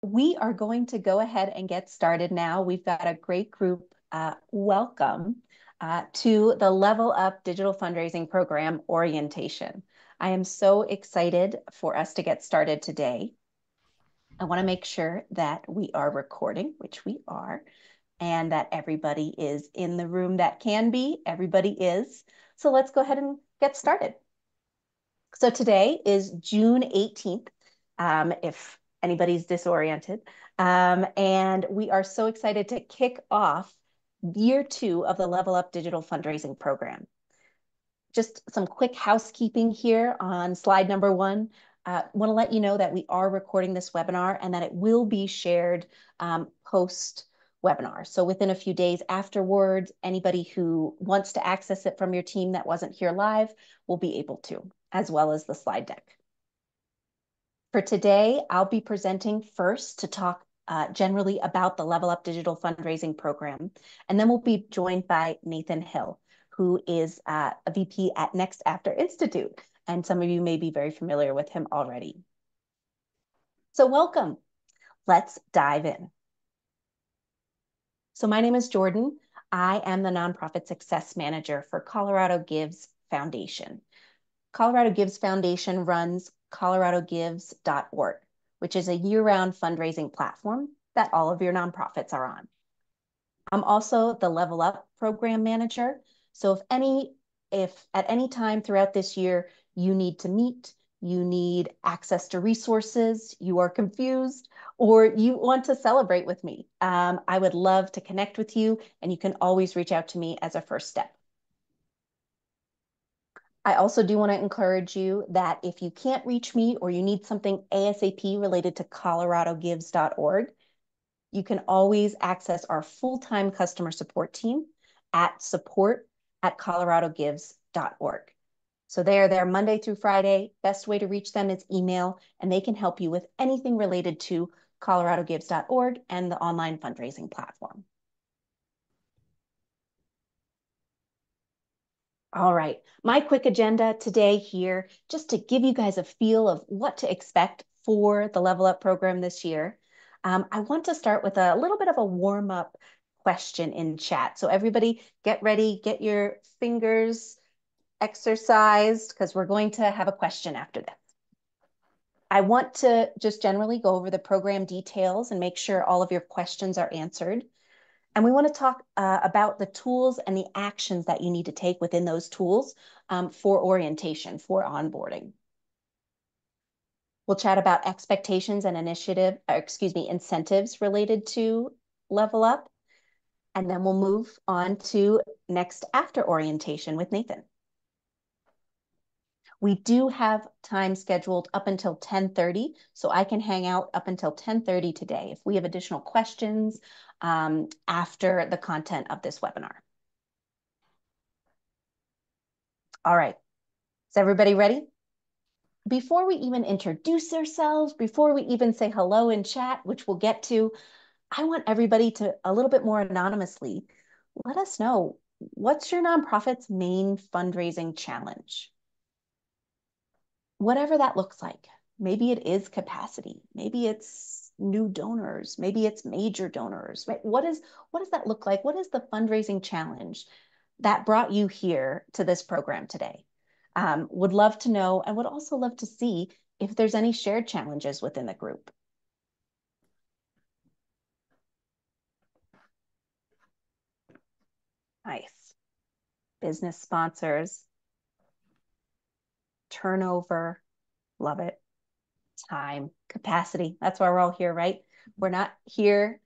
We are going to go ahead and get started now. We've got a great group. Welcome to the Level Up Digital Fundraising Program orientation. I am so excited for us to get started today. I want to make sure that we are recording, which we are, and that everybody is in the room that can be. Everybody is. So let's go ahead and get started. So today is June 18th, if anybody's disoriented. And we are so excited to kick off year 2 of the Level Up Digital Fundraising Program. Just some quick housekeeping here on slide number 1. Want to let you know that we are recording this webinar and that it will be shared post webinar. So within a few days afterwards, anybody who wants to access it from your team that wasn't here live will be able to, as well as the slide deck. For today, I'll be presenting first to talk generally about the Level Up Digital Fundraising Program, and then we'll be joined by Nathan Hill, who is a VP at Next After Institute, and some of you may be very familiar with him already. So welcome. Let's dive in. So my name is Jordan. I am the Nonprofit Success Manager for Colorado Gives Foundation. Colorado Gives Foundation runs coloradogives.org, which is a year-round fundraising platform that all of your nonprofits are on. I'm also the Level Up Program Manager. So if at any time throughout this year you need to meet, you need access to resources, you are confused, or you want to celebrate with me, I would love to connect with you, and you can always reach out to me as a first step. I also do want to encourage you that if you can't reach me or you need something ASAP related to coloradogives.org, you can always access our full-time customer support team at support@coloradogives.org. So they are there Monday through Friday. Best way to reach them is email, and they can help you with anything related to coloradogives.org and the online fundraising platform. All right, my quick agenda today here, just to give you guys a feel of what to expect for the Level Up program this year. I want to start with a little bit of a warm-up question in chat. So everybody get ready, get your fingers exercised, because we're going to have a question after this. I want to just generally go over the program details and make sure all of your questions are answered. And we want to talk about the tools and the actions that you need to take within those tools for orientation, for onboarding. We'll chat about expectations and incentives related to Level Up. And then we'll move on to Next After orientation with Nathan. We do have time scheduled up until 10:30, so I can hang out up until 10:30 today if we have additional questions after the content of this webinar. All right, is everybody ready? Before we even introduce ourselves, before we even say hello in chat, which we'll get to, I want everybody to, a little bit more anonymously, let us know, what's your nonprofit's main fundraising challenge? Whatever that looks like. Maybe it is capacity. Maybe it's new donors. Maybe it's major donors. Right? What does that look like? What is the fundraising challenge that brought you here to this program today? Would love to know, and would also love to see if there's any shared challenges within the group. Nice. Business sponsors, turnover, love it. Time, capacity. That's why we're all here, right? We're not here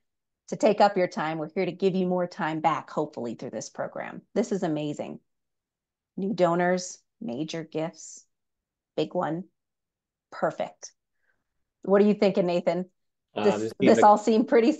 to take up your time. We're here to give you more time back, hopefully, through this program. This is amazing. New donors, major gifts, big one. Perfect. What are you thinking, Nathan? This all seemed pretty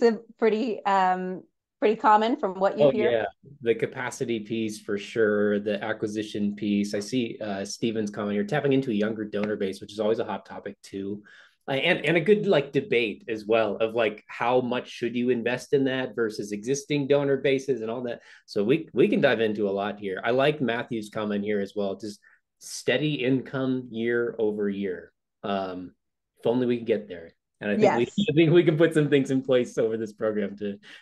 common from what you hear. Yeah, the capacity piece for sure, the acquisition piece. I see Steven's comment here, tapping into a younger donor base, which is always a hot topic too. And a good like debate as well of like how much should you invest in that versus existing donor bases and all that. So we can dive into a lot here. I like Matthew's comment here as well, just steady income year over year. If only we could get there. And I think we Yes. I think we can put some things in place over this program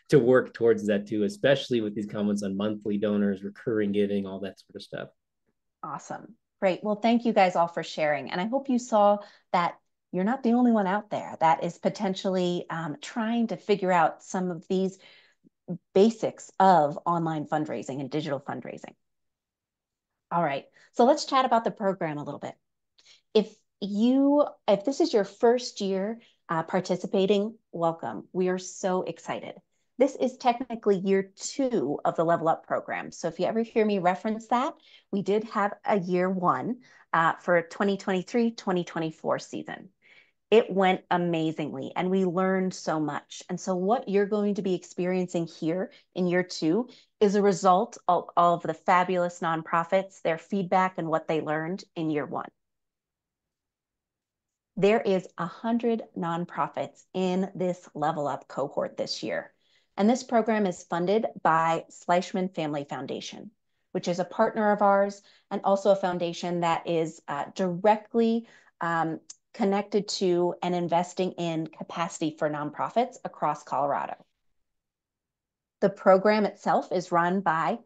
to work towards that too, especially with these comments on monthly donors, recurring giving, all that sort of stuff. Awesome. Great. Well, thank you guys all for sharing. And I hope you saw that you're not the only one out there that is potentially trying to figure out some of these basics of online fundraising and digital fundraising. All right. So let's chat about the program a little bit. If this is your first year participating, welcome. We are so excited. This is technically year 2 of the Level Up program. So if you ever hear me reference that, we did have a year 1 for 2023-2024 season. It went amazingly and we learned so much. And so what you're going to be experiencing here in year 2 is a result of all of the fabulous nonprofits, their feedback and what they learned in year 1. There is 100 nonprofits in this Level Up cohort this year. And this program is funded by Schlessman Family Foundation, which is a partner of ours and also a foundation that is directly connected to and investing in capacity for nonprofits across Colorado. The program itself is run by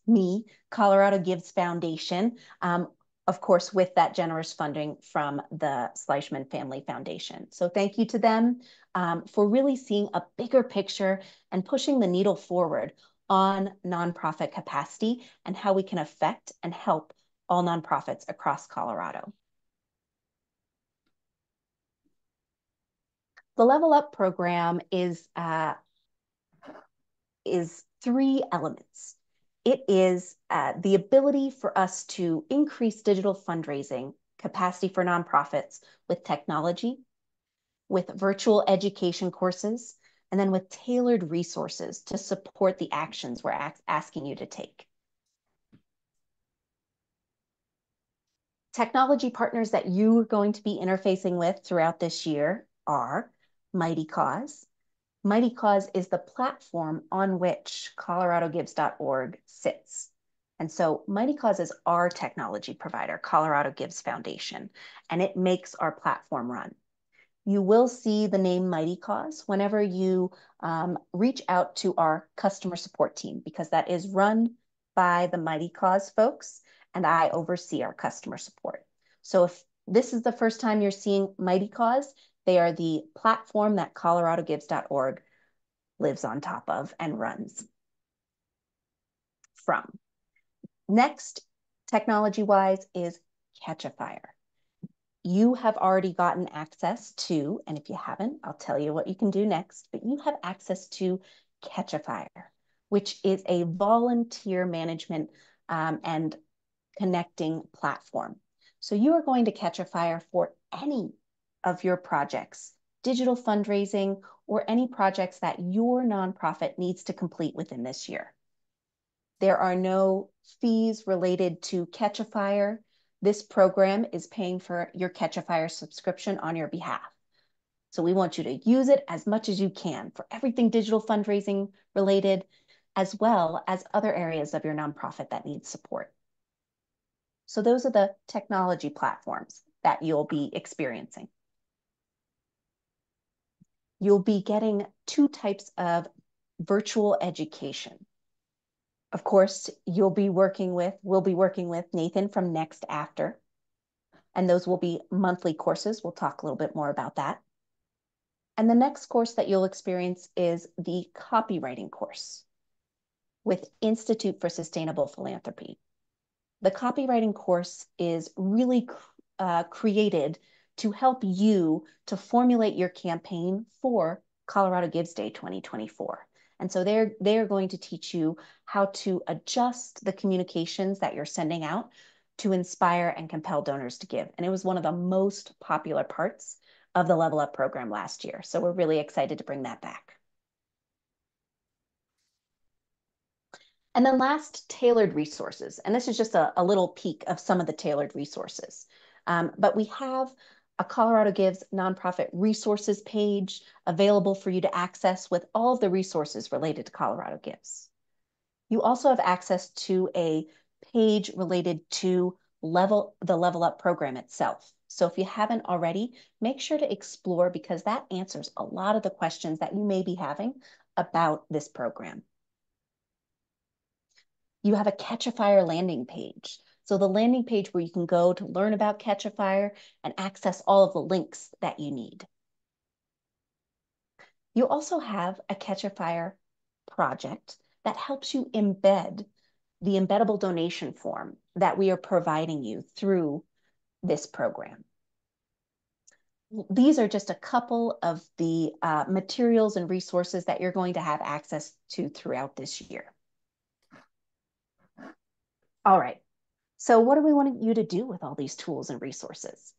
me, Colorado Gives Foundation, of course, with that generous funding from the Schlessman Family Foundation. So thank you to them for really seeing a bigger picture and pushing the needle forward on nonprofit capacity and how we can affect and help all nonprofits across Colorado. The Level Up program is 3 elements. It is the ability for us to increase digital fundraising capacity for nonprofits with technology, with virtual education courses, and then with tailored resources to support the actions we're asking you to take. Technology partners that you are going to be interfacing with throughout this year are Mighty Cause. Mighty Cause is the platform on which coloradogives.org sits. And so Mighty Cause is our technology provider, Colorado Gives Foundation, and it makes our platform run. You will see the name Mighty Cause whenever you reach out to our customer support team, because that is run by the Mighty Cause folks, and I oversee our customer support. So if this is the first time you're seeing Mighty Cause, they are the platform that coloradogives.org lives on top of and runs from. Next, technology-wise, is Catch a Fire. You have already gotten access to, and if you haven't, I'll tell you what you can do next, but you have access to Catch a Fire, which is a volunteer management and connecting platform. So you are going to catch a fire for any of your projects, digital fundraising, or any projects that your nonprofit needs to complete within this year. There are no fees related to Catch a Fire. This program is paying for your Catch a Fire subscription on your behalf. So we want you to use it as much as you can for everything digital fundraising related, as well as other areas of your nonprofit that need support. So those are the technology platforms that you'll be experiencing. You'll be getting 2 types of virtual education. Of course, we'll be working with Nathan from Next After, and those will be monthly courses. We'll talk a little bit more about that. And the next course that you'll experience is the copywriting course with Institute for Sustainable Philanthropy. The copywriting course is really created to help you to formulate your campaign for Colorado Gives Day 2024. And so they're going to teach you how to adjust the communications that you're sending out to inspire and compel donors to give. And it was one of the most popular parts of the Level Up program last year. So we're really excited to bring that back. And then last, tailored resources. And this is just a little peek of some of the tailored resources. But we have a Colorado Gives nonprofit resources page available for you to access with all of the resources related to Colorado Gives. You also have access to a page related to the Level Up program itself. So if you haven't already, make sure to explore because that answers a lot of the questions that you may be having about this program. You have a Catch a Fire landing page. So the landing page where you can go to learn about Catch a Fire and access all of the links that you need. You also have a Catch a Fire project that helps you embed the embeddable donation form that we are providing you through this program. These are just a couple of the materials and resources that you're going to have access to throughout this year. All right, so what do we want you to do with all these tools and resources?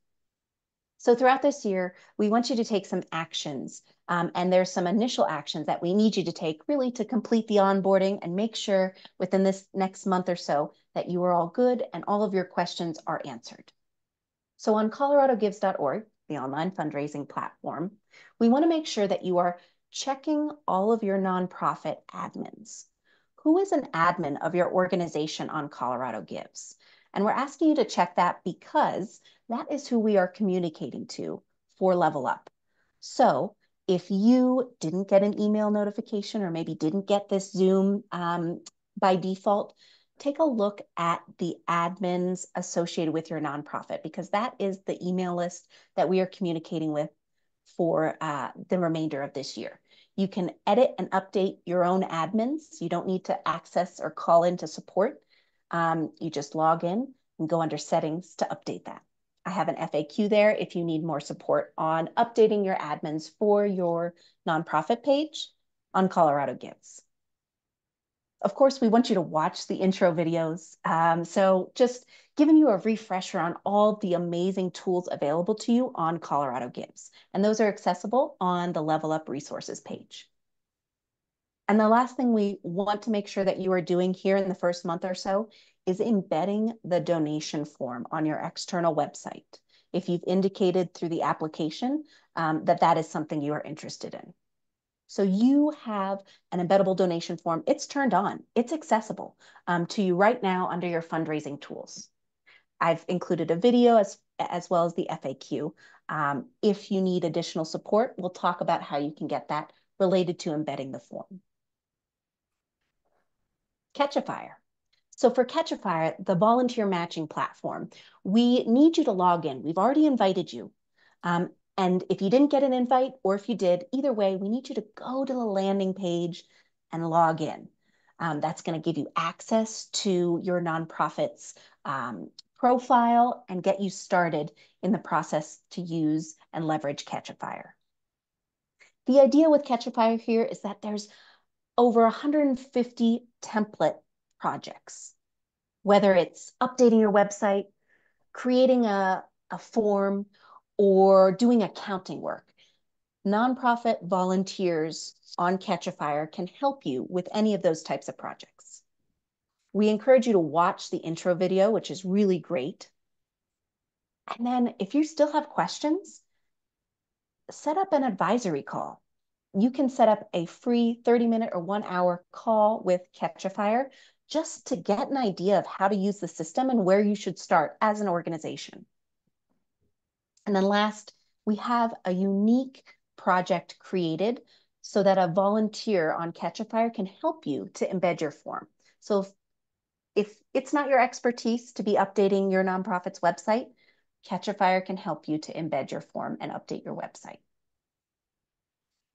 So throughout this year, we want you to take some actions, and there's some initial actions that we need you to take really to complete the onboarding and make sure within this next month or so that you are all good and all of your questions are answered. So on coloradogives.org, the online fundraising platform, we want to make sure that you are checking all of your nonprofit admins. Who is an admin of your organization on Colorado Gives? And we're asking you to check that because that is who we are communicating to for Level Up. So if you didn't get an email notification or maybe didn't get this Zoom by default, take a look at the admins associated with your nonprofit because that is the email list that we are communicating with for the remainder of this year. You can edit and update your own admins. You don't need to access or call into support. You just log in and go under settings to update that. I have an FAQ there if you need more support on updating your admins for your nonprofit page on Colorado Gives. Of course, we want you to watch the intro videos. So just giving you a refresher on all the amazing tools available to you on Colorado Gives. And those are accessible on the Level Up resources page. And the last thing we want to make sure that you are doing here in the first month or so is embedding the donation form on your external website. If you've indicated through the application that is something you are interested in. So you have an embeddable donation form. It's turned on. It's accessible to you right now under your fundraising tools. I've included a video as well as the FAQ. If you need additional support, we'll talk about how you can get that related to embedding the form. Catch a Fire. So for Catch a Fire, the volunteer matching platform, we need you to log in. We've already invited you. And if you didn't get an invite, or if you did, either way, we need you to go to the landing page and log in. That's going to give you access to your nonprofit's profile and get you started in the process to use and leverage Catch a Fire. The idea with Catch a Fire here is that there's over 150 template projects, whether it's updating your website, creating a form, or doing accounting work. Nonprofit volunteers on Catch a Fire can help you with any of those types of projects. We encourage you to watch the intro video, which is really great. And then if you still have questions, set up an advisory call. You can set up a free 30-minute or 1-hour call with Catch a Fire just to get an idea of how to use the system and where you should start as an organization. And then last, we have a unique project created so that a volunteer on Catch a Fire can help you to embed your form. So if it's not your expertise to be updating your nonprofit's website, Catch a Fire can help you to embed your form and update your website.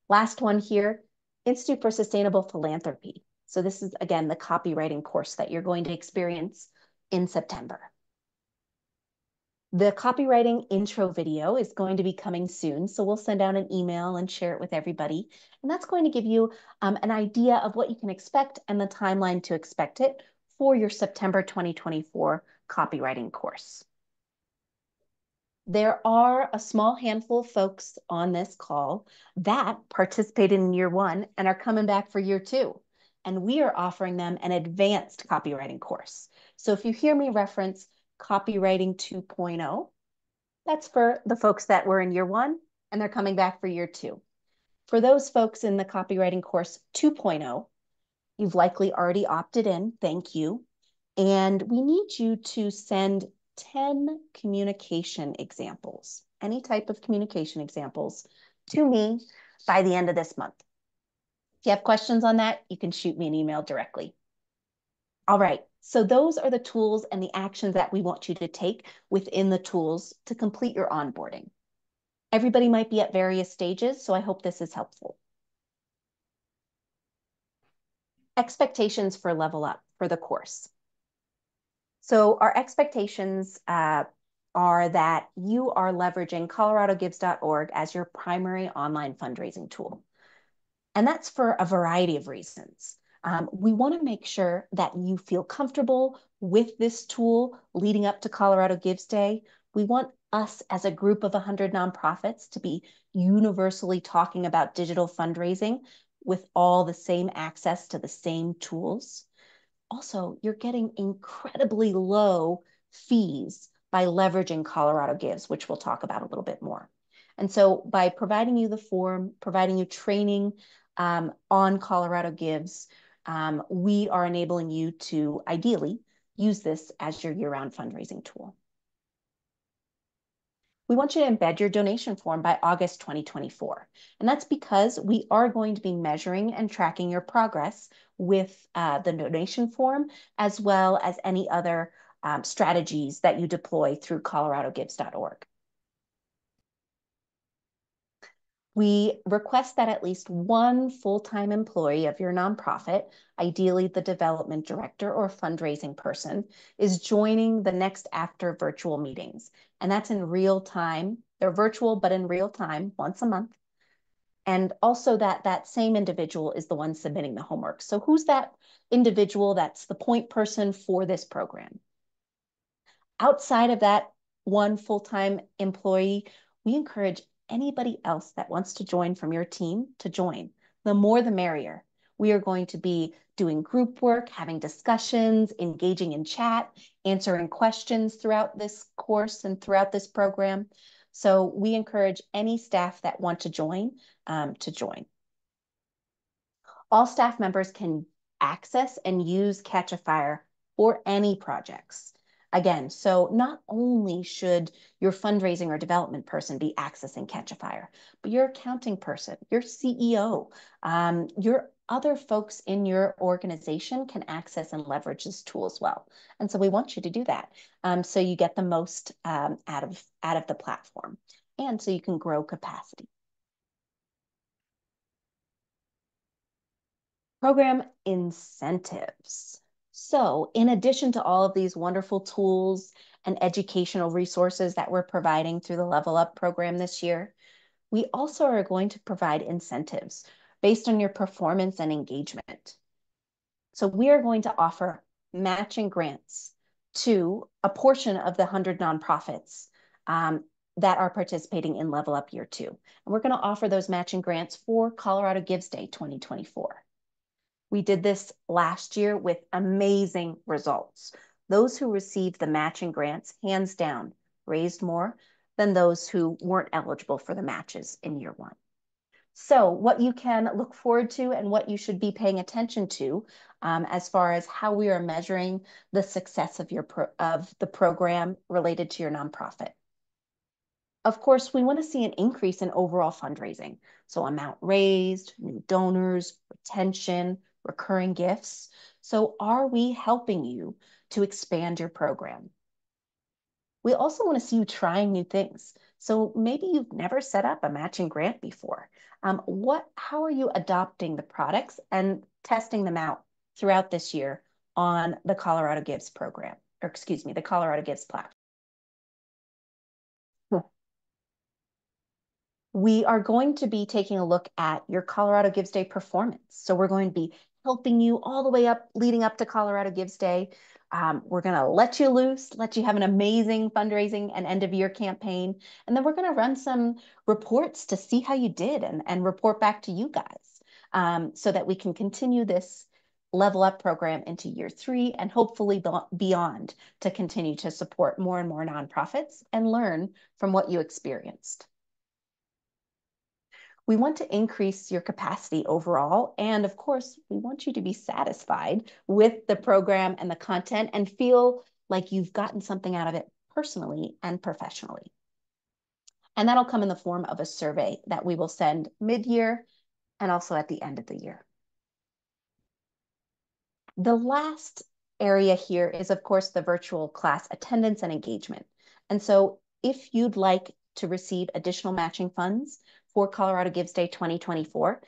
Last one here, Institute for Sustainable Philanthropy. So this is, again, the copywriting course that you're going to experience in September. The copywriting intro video is going to be coming soon, so we'll send out an email and share it with everybody. And that's going to give you an idea of what you can expect and the timeline to expect it for your September 2024 copywriting course. There are a small handful of folks on this call that participated in year one and are coming back for year two. And we are offering them an advanced copywriting course. So if you hear me reference Copywriting 2.0, that's for the folks that were in year one and they're coming back for year two. For those folks in the Copywriting course 2.0, you've likely already opted in, thank you. And we need you to send 10 communication examples, any type of communication examples, to me by the end of this month. If you have questions on that, you can shoot me an email directly. All right, so those are the tools and the actions that we want you to take within the tools to complete your onboarding. Everybody might be at various stages, so I hope this is helpful. Expectations for Level Up for the course. So our expectations are that you are leveraging coloradogives.org as your primary online fundraising tool. And that's for a variety of reasons. We want to make sure that you feel comfortable with this tool leading up to Colorado Gives Day. We want us as a group of 100 nonprofits to be universally talking about digital fundraising with all the same access to the same tools. Also, you're getting incredibly low fees by leveraging Colorado Gives, which we'll talk about a little bit more. And so by providing you the form, providing you training on Colorado Gives, we are enabling you to ideally use this as your year-round fundraising tool. We want you to embed your donation form by August 2024. And that's because we are going to be measuring and tracking your progress with the donation form, as well as any other strategies that you deploy through coloradogives.org. We request that at least one full-time employee of your nonprofit, ideally the development director or fundraising person, is joining the next after virtual meetings. And that's in real time. They're virtual, but in real time, once a month. And also that same individual is the one submitting the homework. So who's that individual that's the point person for this program? Outside of that one full-time employee, we encourage anybody else that wants to join from your team to join. The more the merrier. We are going to be doing group work, having discussions, engaging in chat, answering questions throughout this course and throughout this program. So we encourage any staff that want to join to join. All staff members can access and use Catch-A-Fire for any projects. Again, so not only should your fundraising or development person be accessing Catch-A-Fire, but your accounting person, your CEO, your other folks in your organization can access and leverage this tool as well. And so we want you to do that so you get the most out of the platform and so you can grow capacity. Program incentives. So in addition to all of these wonderful tools and educational resources that we're providing through the Level Up program this year, we also are going to provide incentives based on your performance and engagement. So we are going to offer matching grants to a portion of the 100 nonprofits that are participating in Level Up Year 2. And we're going to offer those matching grants for Colorado Gives Day 2024. We did this last year with amazing results. Those who received the matching grants, hands down, raised more than those who weren't eligible for the matches in year one. So what you can look forward to and what you should be paying attention to as far as how we are measuring the success of the program related to your nonprofit. Of course, we want to see an increase in overall fundraising. So amount raised, new donors, retention, recurring gifts. So are we helping you to expand your program? We also want to see you trying new things. So maybe you've never set up a matching grant before. How are you adopting the products and testing them out throughout this year on the Colorado Gives program, or excuse me, the Colorado Gives platform? We are going to be taking a look at your Colorado Gives Day performance. So we're going to be helping you all the way up, leading up to Colorado Gives Day. We're going to let you loose, let you have an amazing fundraising and end of year campaign. And then we're going to run some reports to see how you did and report back to you guys so that we can continue this Level Up program into year 3 and hopefully beyond to continue to support more and more nonprofits and learn from what you experienced. We want to increase your capacity overall. And of course, we want you to be satisfied with the program and the content and feel like you've gotten something out of it personally and professionally. And that'll come in the form of a survey that we will send mid-year and also at the end of the year. The last area here is, of course, the virtual class attendance and engagement. And so if you'd like to receive additional matching funds for Colorado Gives Day 2024,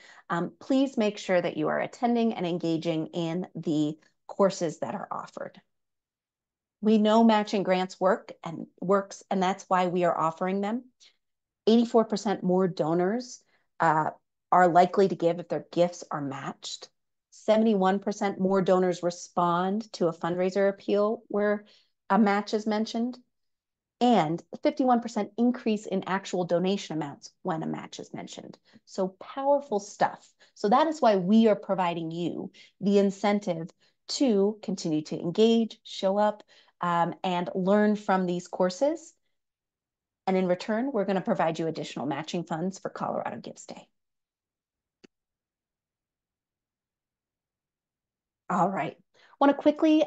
please make sure that you are attending and engaging in the courses that are offered. We know matching grants works, and that's why we are offering them. 84% more donors are likely to give if their gifts are matched. 71% more donors respond to a fundraiser appeal where a match is mentioned, and 51% increase in actual donation amounts when a match is mentioned. So powerful stuff. So that is why we are providing you the incentive to continue to engage, show up, and learn from these courses. And in return, we're going to provide you additional matching funds for Colorado Gives Day. All right. I want to quickly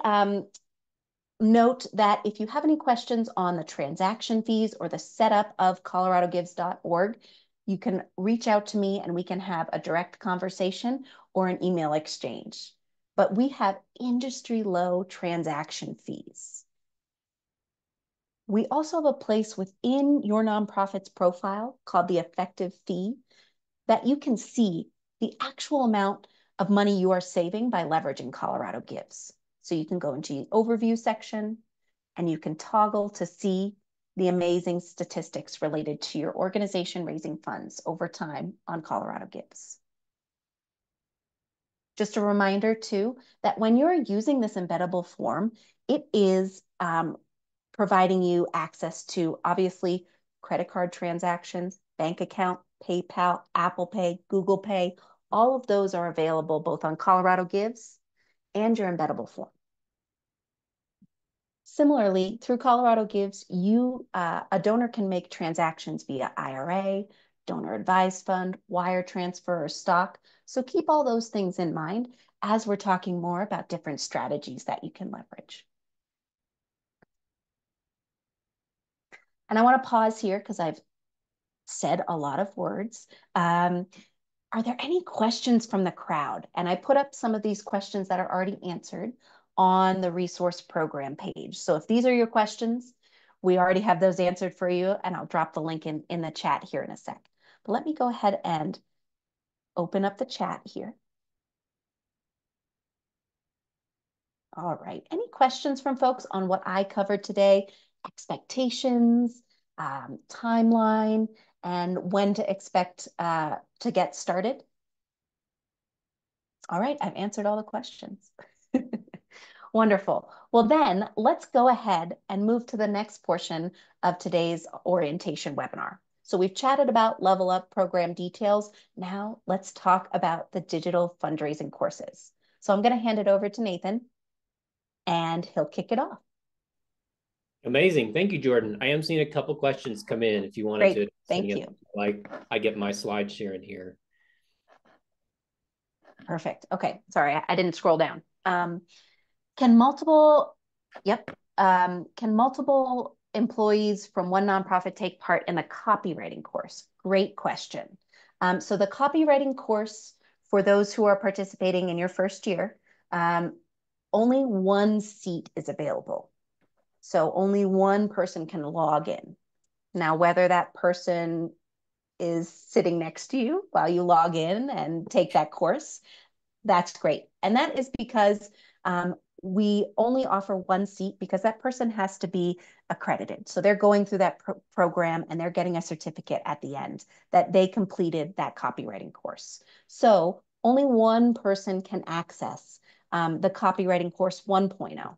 note that if you have any questions on the transaction fees or the setup of coloradogives.org, you can reach out to me and we can have a direct conversation or an email exchange. But we have industry low transaction fees. We also have a place within your nonprofit's profile called the effective fee that you can see the actual amount of money you are saving by leveraging Colorado Gives. So you can go into the overview section and you can toggle to see the amazing statistics related to your organization raising funds over time on Colorado Gives. Just a reminder too, that when you're using this embeddable form, it is providing you access to obviously credit card transactions, bank account, PayPal, Apple Pay, Google Pay. All of those are available both on Colorado Gives and your embeddable form. Similarly, through Colorado Gives, a donor can make transactions via IRA, donor advised fund, wire transfer, or stock. So keep all those things in mind as we're talking more about different strategies that you can leverage. And I want to pause here because I've said a lot of words. Are there any questions from the crowd? And I put up some of these questions that are already answered on the resource program page. So if these are your questions, we already have those answered for you, and I'll drop the link in the chat here in a sec. But let me go ahead and open up the chat here. All right, any questions from folks on what I covered today? Expectations, timeline, and when to expect to get started? All right, I've answered all the questions. Wonderful. Well, then let's go ahead and move to the next portion of today's orientation webinar. So we've chatted about Level Up program details. Now let's talk about the digital fundraising courses. So I'm going to hand it over to Nathan and he'll kick it off. Amazing. Thank you, Jordan. I am seeing a couple questions come in if you wanted Great. to. Thank you. Like I get my slide sharing here. Perfect. Okay. Sorry, I didn't scroll down. Can multiple employees from one nonprofit take part in the copywriting course? Great question. So the copywriting course, for those who are participating in your first year, only one seat is available. So only one person can log in. Now, whether that person is sitting next to you while you log in and take that course, that's great. And that is because we only offer one seat because that person has to be accredited. So they're going through that program and they're getting a certificate at the end that they completed that copywriting course. So only one person can access the copywriting course 1.0.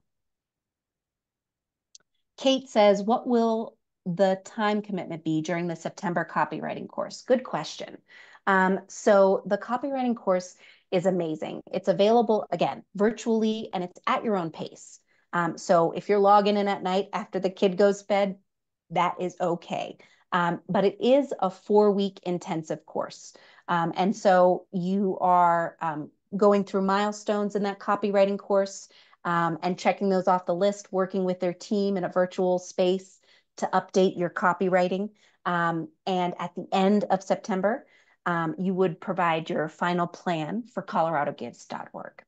Kate says, what will the time commitment be during the September copywriting course? Good question. So the copywriting course is amazing. It's available, again, virtually, and it's at your own pace. So if you're logging in at night after the kid goes to bed, that is okay. But it is a 4-week intensive course. And so you are going through milestones in that copywriting course. and checking those off the list, working with their team in a virtual space to update your copywriting. And at the end of September, you would provide your final plan for coloradogives.org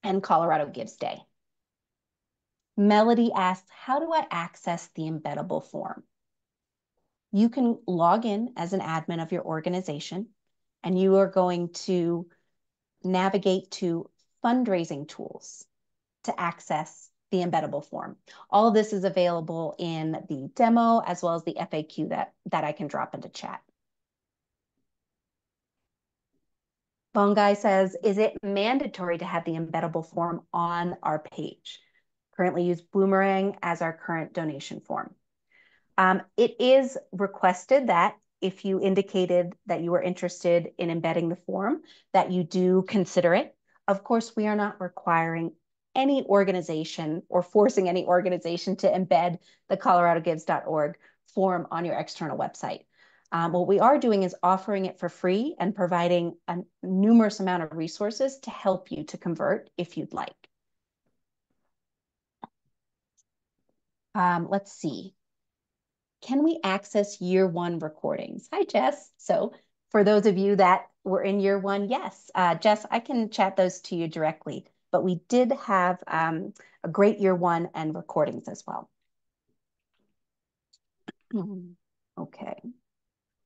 and Colorado Gives Day. Melody asks, how do I access the embeddable form? You can log in as an admin of your organization, and you are going to navigate to fundraising tools to access the embeddable form. All of this is available in the demo as well as the FAQ that I can drop into chat. Bongai says, is it mandatory to have the embeddable form on our page? Currently use Boomerang as our current donation form. It is requested that if you indicated that you were interested in embedding the form, that you do consider it. Of course, we are not requiring any organization or forcing any organization to embed the coloradogives.org form on your external website. What we are doing is offering it for free and providing a numerous amount of resources to help you to convert if you'd like. Let's see. Can we access year one recordings? Hi, Jess. So for those of you that were in year one, yes. Jess, I can chat those to you directly, but we did have a great year one and recordings as well. Okay.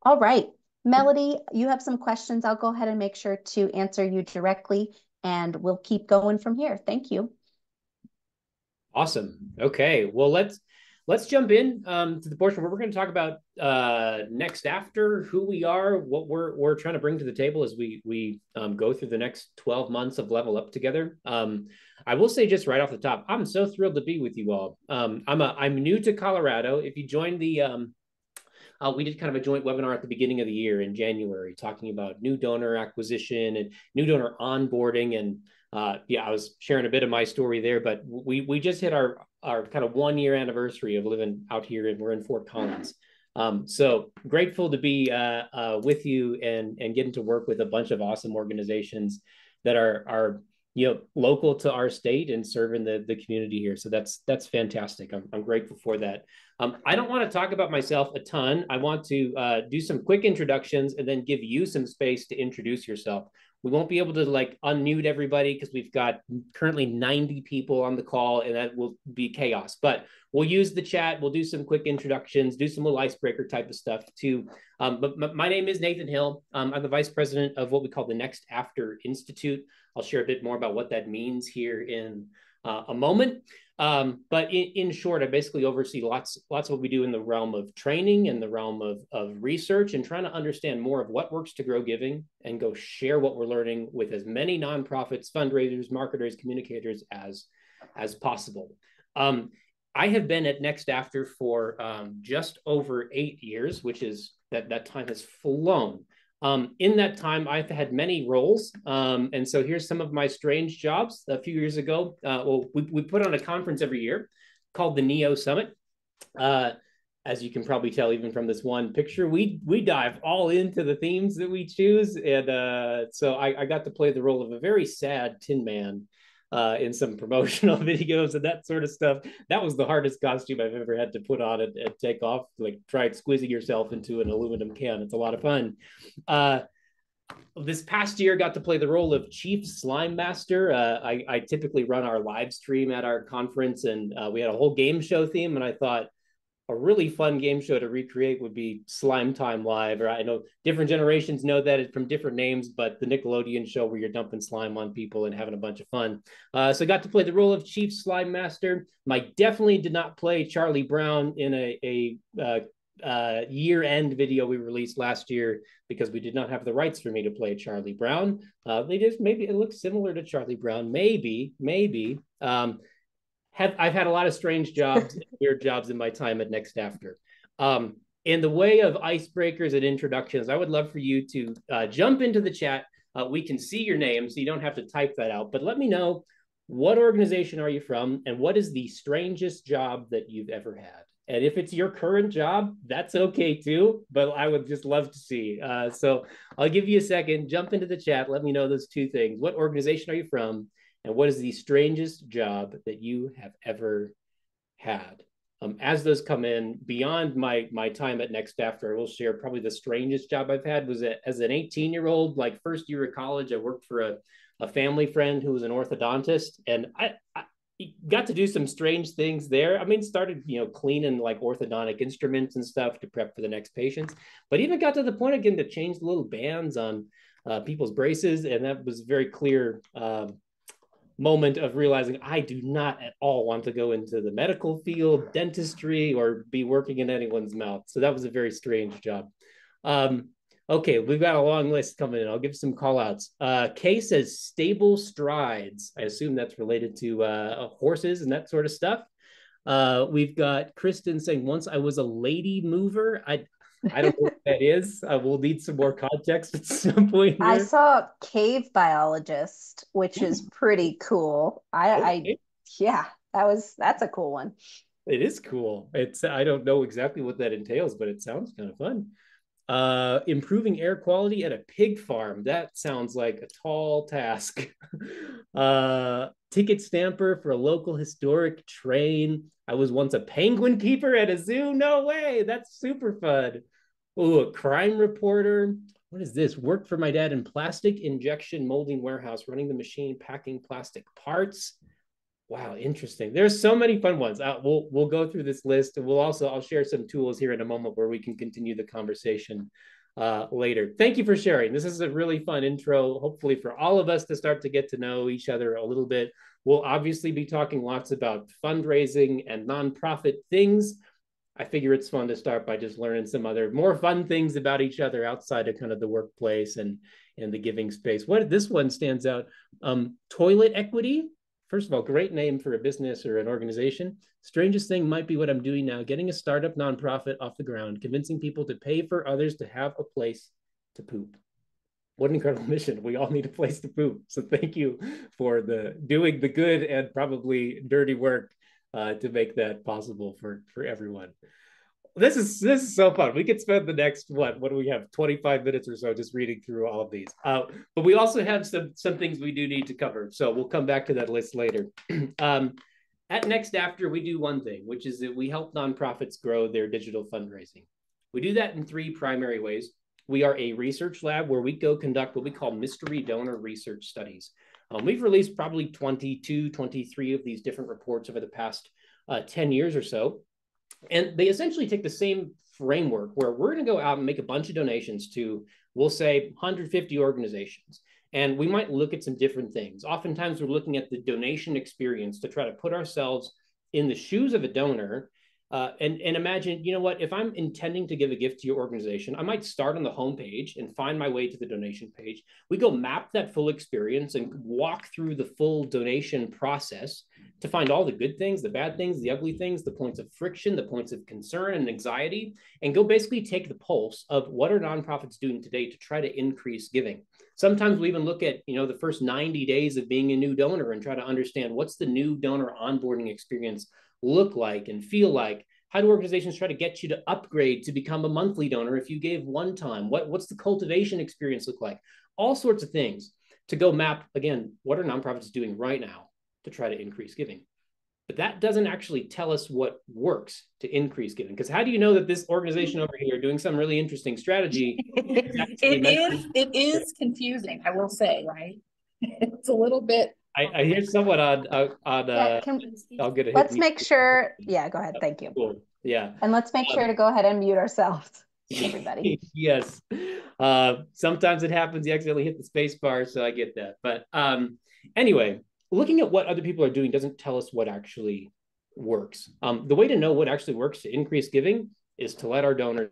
All right. Melody, you have some questions. I'll go ahead and make sure to answer you directly, and we'll keep going from here. Thank you. Awesome. Okay. Well, let's jump in to the portion where we're going to talk about next after, who we are, what we're trying to bring to the table as we go through the next 12 months of Level Up together. I will say just right off the top, I'm so thrilled to be with you all. I'm new to Colorado. If you joined the we did kind of a joint webinar at the beginning of the year in January, talking about new donor acquisition and new donor onboarding. And yeah, I was sharing a bit of my story there, but we just hit our kind of 1 year anniversary of living out here, and we're in Fort Collins. So grateful to be with you and getting to work with a bunch of awesome organizations that are local to our state and serving the community here. So that's fantastic. I'm grateful for that. I don't want to talk about myself a ton. I want to do some quick introductions and then give you some space to introduce yourself. We won't be able to unmute everybody because we've got currently 90 people on the call, and that will be chaos. But we'll use the chat. We'll do some quick introductions, do some little icebreaker type of stuff too. But my name is Nathan Hill. I'm the vice president of what we call the Next After Institute. I'll share a bit more about what that means here in a moment. But in short, I basically oversee lots of what we do in the realm of training and the realm of research, and trying to understand more of what works to grow giving and go share what we're learning with as many nonprofits, fundraisers, marketers, communicators as possible. I have been at Next After for just over 8 years, which is that time has flown. In that time, I've had many roles. And so here's some of my strange jobs. A few years ago, we put on a conference every year called the NEO Summit. As you can probably tell, even from this one picture, we dive all into the themes that we choose. And so I got to play the role of a very sad Tin Man in some promotional videos and that sort of stuff. That was the hardest costume I've ever had to put on and take off. Try squeezing yourself into an aluminum can. It's a lot of fun. This past year, got to play the role of Chief Slime Master. I typically run our live stream at our conference, and we had a whole game show theme, and I thought a really fun game show to recreate would be Slime Time Live. Or I know different generations know that from different names, but the Nickelodeon show where you're dumping slime on people and having a bunch of fun. So I got to play the role of Chief Slime Master. I definitely did not play Charlie Brown in a year-end video we released last year because we did not have the rights for me to play Charlie Brown. Maybe it looks similar to Charlie Brown. Maybe. I've had a lot of strange jobs, weird jobs in my time at Next After. In the way of icebreakers and introductions, I would love for you to jump into the chat. We can see your name, so you don't have to type that out, but let me know, what organization are you from, and what is the strangest job that you've ever had? And if it's your current job, that's okay too, but I would just love to see. So I'll give you a second, jump into the chat, let me know those two things. What organization are you from? And what is the strangest job that you have ever had? As those come in, beyond my time at Next After, I will share probably the strangest job I've had was as an 18-year-old, like first year of college. I worked for a family friend who was an orthodontist, and I got to do some strange things there. I mean, started cleaning like orthodontic instruments and stuff to prep for the next patients, but even got to the point again to change the little bands on people's braces, and that was very clear moment of realizing I do not at all want to go into the medical field, dentistry, or be working in anyone's mouth. So that was a very strange job. Okay, we've got a long list coming in. I'll give some call outs. Kay says stable strides. I assume that's related to horses and that sort of stuff. We've got Kristen saying, once I was a lady mover. I don't know what that is. We'll need some more context at some point I here. saw Cave Biologist, which is pretty cool. Okay. Yeah, that's a cool one. It is cool. I don't know exactly what that entails, but it sounds kind of fun. Improving air quality at a pig farm. That sounds like a tall task. Ticket stamper for a local historic train. I was once a penguin keeper at a zoo. No way. That's super fun. Oh, a crime reporter. What is this? Worked for my dad in plastic injection molding warehouse, running the machine, packing plastic parts. Wow, interesting. There's so many fun ones. We'll go through this list, and I'll share some tools here in a moment where we can continue the conversation later. Thank you for sharing. This is a really fun intro, hopefully for all of us to start to get to know each other a little bit. We'll obviously be talking lots about fundraising and nonprofit things. I figure it's fun to start by just learning some other more fun things about each other outside of kind of the workplace and the giving space. What this one stands out? Toilet equity. First of all, great name for a business or an organization. Strangest thing might be what I'm doing now, getting a startup nonprofit off the ground, convincing people to pay for others to have a place to poop. What an incredible mission. We all need a place to poop. So thank you for doing the good and probably dirty work to make that possible for everyone. This is so fun. We could spend the next what do we have, 25 minutes or so just reading through all of these. But we also have some things we do need to cover. So we'll come back to that list later. At Next After, we do one thing, which is that we help nonprofits grow their digital fundraising. We do that in three primary ways. We are a research lab where we go conduct what we call mystery donor research studies. We've released probably 22, 23 of these different reports over the past 10 years or so. And they essentially take the same framework where we're going to go out and make a bunch of donations to, we'll say, 150 organizations. And we might look at some different things. Oftentimes, we're looking at the donation experience to try to put ourselves in the shoes of a donor and imagine, you know what, if I'm intending to give a gift to your organization, I might start on the homepage and find my way to the donation page. We go map that full experience and walk through the full donation process to find all the good things, the bad things, the ugly things, the points of friction, the points of concern and anxiety, and go basically take the pulse of what are nonprofits doing today to try to increase giving. Sometimes we even look at, the first 90 days of being a new donor and try to understand what's the new donor onboarding experience look like and feel like. How do organizations try to get you to upgrade to become a monthly donor if you gave one time? What's the cultivation experience look like? All sorts of things to go map, again, what are nonprofits doing right now to try to increase giving? But that doesn't actually tell us what works to increase giving. Because how do you know that this organization over here doing some really interesting strategy is actually it is confusing, I will say, right? It's a little bit. I hear someone on Yeah, I'll get a hit. let's make sure. Yeah, go ahead. Thank you. Cool. Yeah. And let's make sure to go ahead and mute ourselves, everybody. Yes. Sometimes it happens. You accidentally hit the space bar, so I get that. But anyway, looking at what other people are doing doesn't tell us what actually works. The way to know what actually works to increase giving is to let our donors.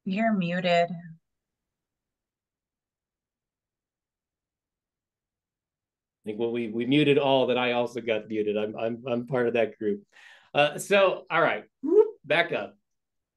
You're muted. I think we muted all, that I also got muted. I'm part of that group. So all right, back up.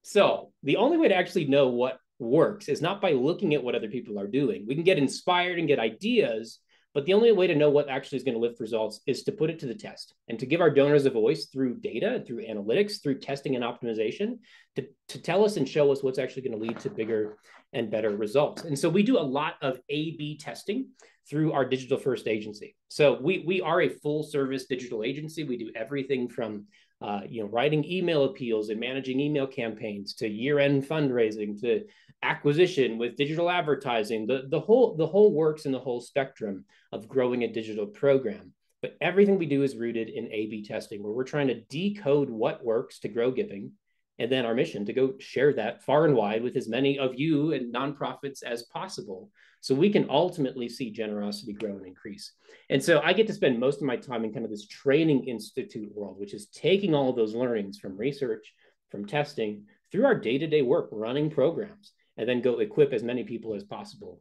So the only way to actually know what works is not by looking at what other people are doing. We can get inspired and get ideas, But the only way to know what actually is going to lift results is to put it to the test and to give our donors a voice through data, through analytics, through testing and optimization to tell us and show us what's actually going to lead to bigger and better results. And so we do a lot of A/B testing through our digital first agency. So we are a full service digital agency. We do everything from writing email appeals and managing email campaigns to year-end fundraising to acquisition with digital advertising, the whole works in the whole spectrum of growing a digital program. But everything we do is rooted in A/B testing, where we're trying to decode what works to grow giving, and then our mission to go share that far and wide with as many of you and nonprofits as possible, so we can ultimately see generosity grow and increase. And so I get to spend most of my time in kind of this training institute world, which is taking all of those learnings from research, from testing, through our day-to-day work, running programs, and then go equip as many people as possible,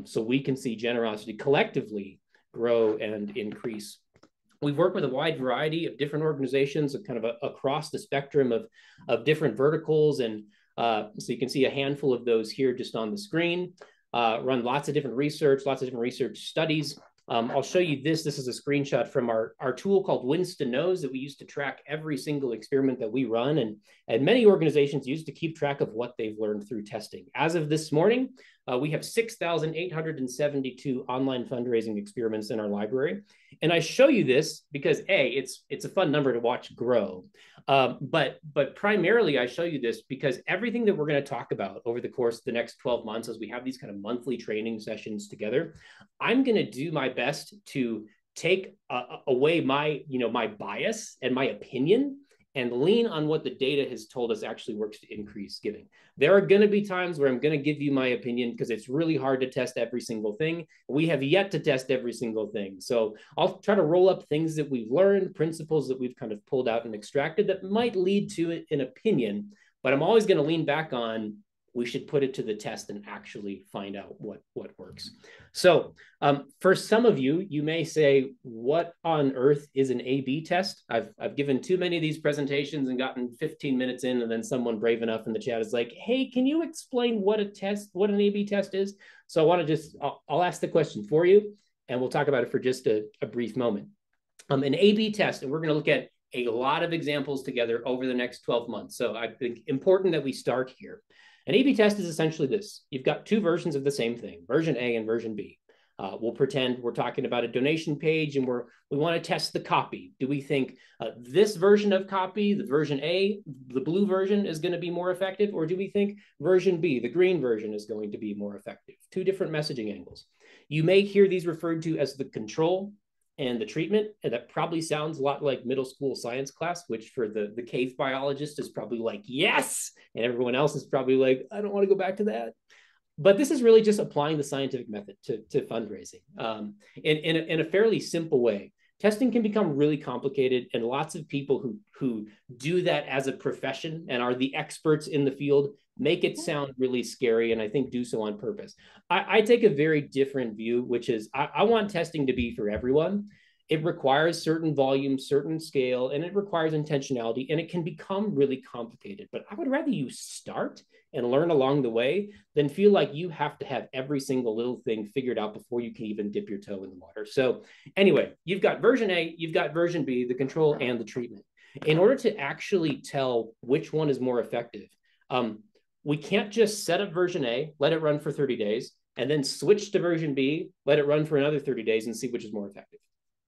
so we can see generosity collectively grow and increase. We've worked with a wide variety of different organizations kind of across the spectrum of different verticals. And so you can see a handful of those here just on the screen. Run lots of different research studies. I'll show you this. This is a screenshot from our tool called Winston Knows that we use to track every single experiment that we run. And many organizations use to keep track of what they've learned through testing. As of this morning, we have 6,872 online fundraising experiments in our library. And I show you this because it's a fun number to watch grow. But primarily I show you this because everything that we're going to talk about over the course of the next 12 months, as we have these kind of monthly training sessions together, I'm going to do my best to take away my bias and my opinion and lean on what the data has told us actually works to increase giving. There are going to be times where I'm going to give you my opinion because it's really hard to test every single thing. We have yet to test every single thing. So I'll try to roll up things that we've learned, principles that we've kind of pulled out and extracted that might lead to an opinion, but I'm always going to lean back on we should put it to the test and actually find out what works. So for some of you, you may say, what on earth is an A/B test? I've given too many of these presentations and gotten 15 minutes in, and then someone brave enough in the chat is like, hey, can you explain what an A/B test is? So I want to I'll ask the question for you, and we'll talk about it for just a brief moment. An A/B test, and we're going to look at a lot of examples together over the next 12 months. So I think important that we start here. An A/B test is essentially this. You've got two versions of the same thing, version A and version B. We'll pretend we're talking about a donation page and we want to test the copy. Do we think this version of copy, the version A, the blue version is going to be more effective? Or do we think version B, the green version, is going to be more effective? Two different messaging angles. You may hear these referred to as the control and the treatment, and that probably sounds a lot like middle school science class, which for the cave biologist is probably like, yes, and everyone else is probably like, I don't want to go back to that. But this is really just applying the scientific method to fundraising in a fairly simple way. Testing can become really complicated, and lots of people who do that as a profession and are the experts in the field make it sound really scary, and I think do so on purpose. I take a very different view, which is I want testing to be for everyone. It requires certain volume, certain scale, and it requires intentionality, and it can become really complicated. But I would rather you start and learn along the way than feel like you have to have every single little thing figured out before you can even dip your toe in the water. So anyway, you've got version A, you've got version B, the control and the treatment. In order to actually tell which one is more effective, we can't just set up version A, let it run for 30 days, and then switch to version B, let it run for another 30 days and see which is more effective.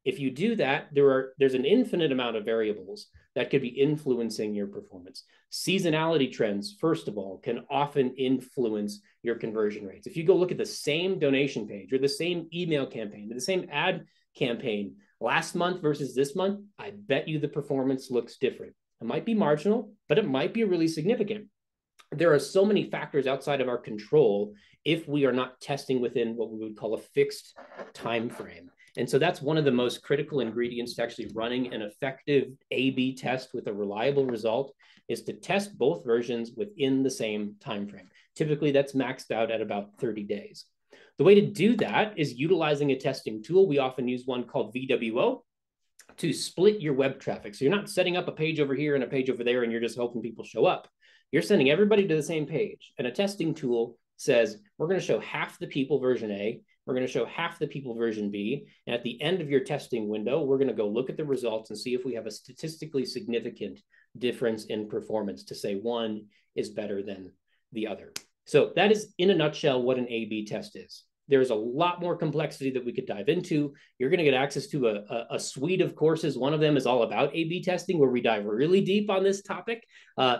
If you do that, there's an infinite amount of variables that could be influencing your performance. Seasonality trends, first of all, can often influence your conversion rates. If you go look at the same donation page or the same email campaign or the same ad campaign last month versus this month, I bet you the performance looks different. It might be marginal, but it might be really significant. There are so many factors outside of our control if we are not testing within what we would call a fixed time frame. And so that's one of the most critical ingredients to actually running an effective A/B test with a reliable result, is to test both versions within the same time frame. Typically, that's maxed out at about 30 days. The way to do that is utilizing a testing tool. We often use one called VWO to split your web traffic. So you're not setting up a page over here and a page over there and you're just hoping people show up. You're sending everybody to the same page. And a testing tool says, we're going to show half the people version A, We're going to show half the people version B. And at the end of your testing window, we're going to go look at the results and see if we have a statistically significant difference in performance to say one is better than the other. So that is, in a nutshell, what an A/B test is. There's a lot more complexity that we could dive into. You're going to get access to a suite of courses. One of them is all about A/B testing, where we dive really deep on this topic.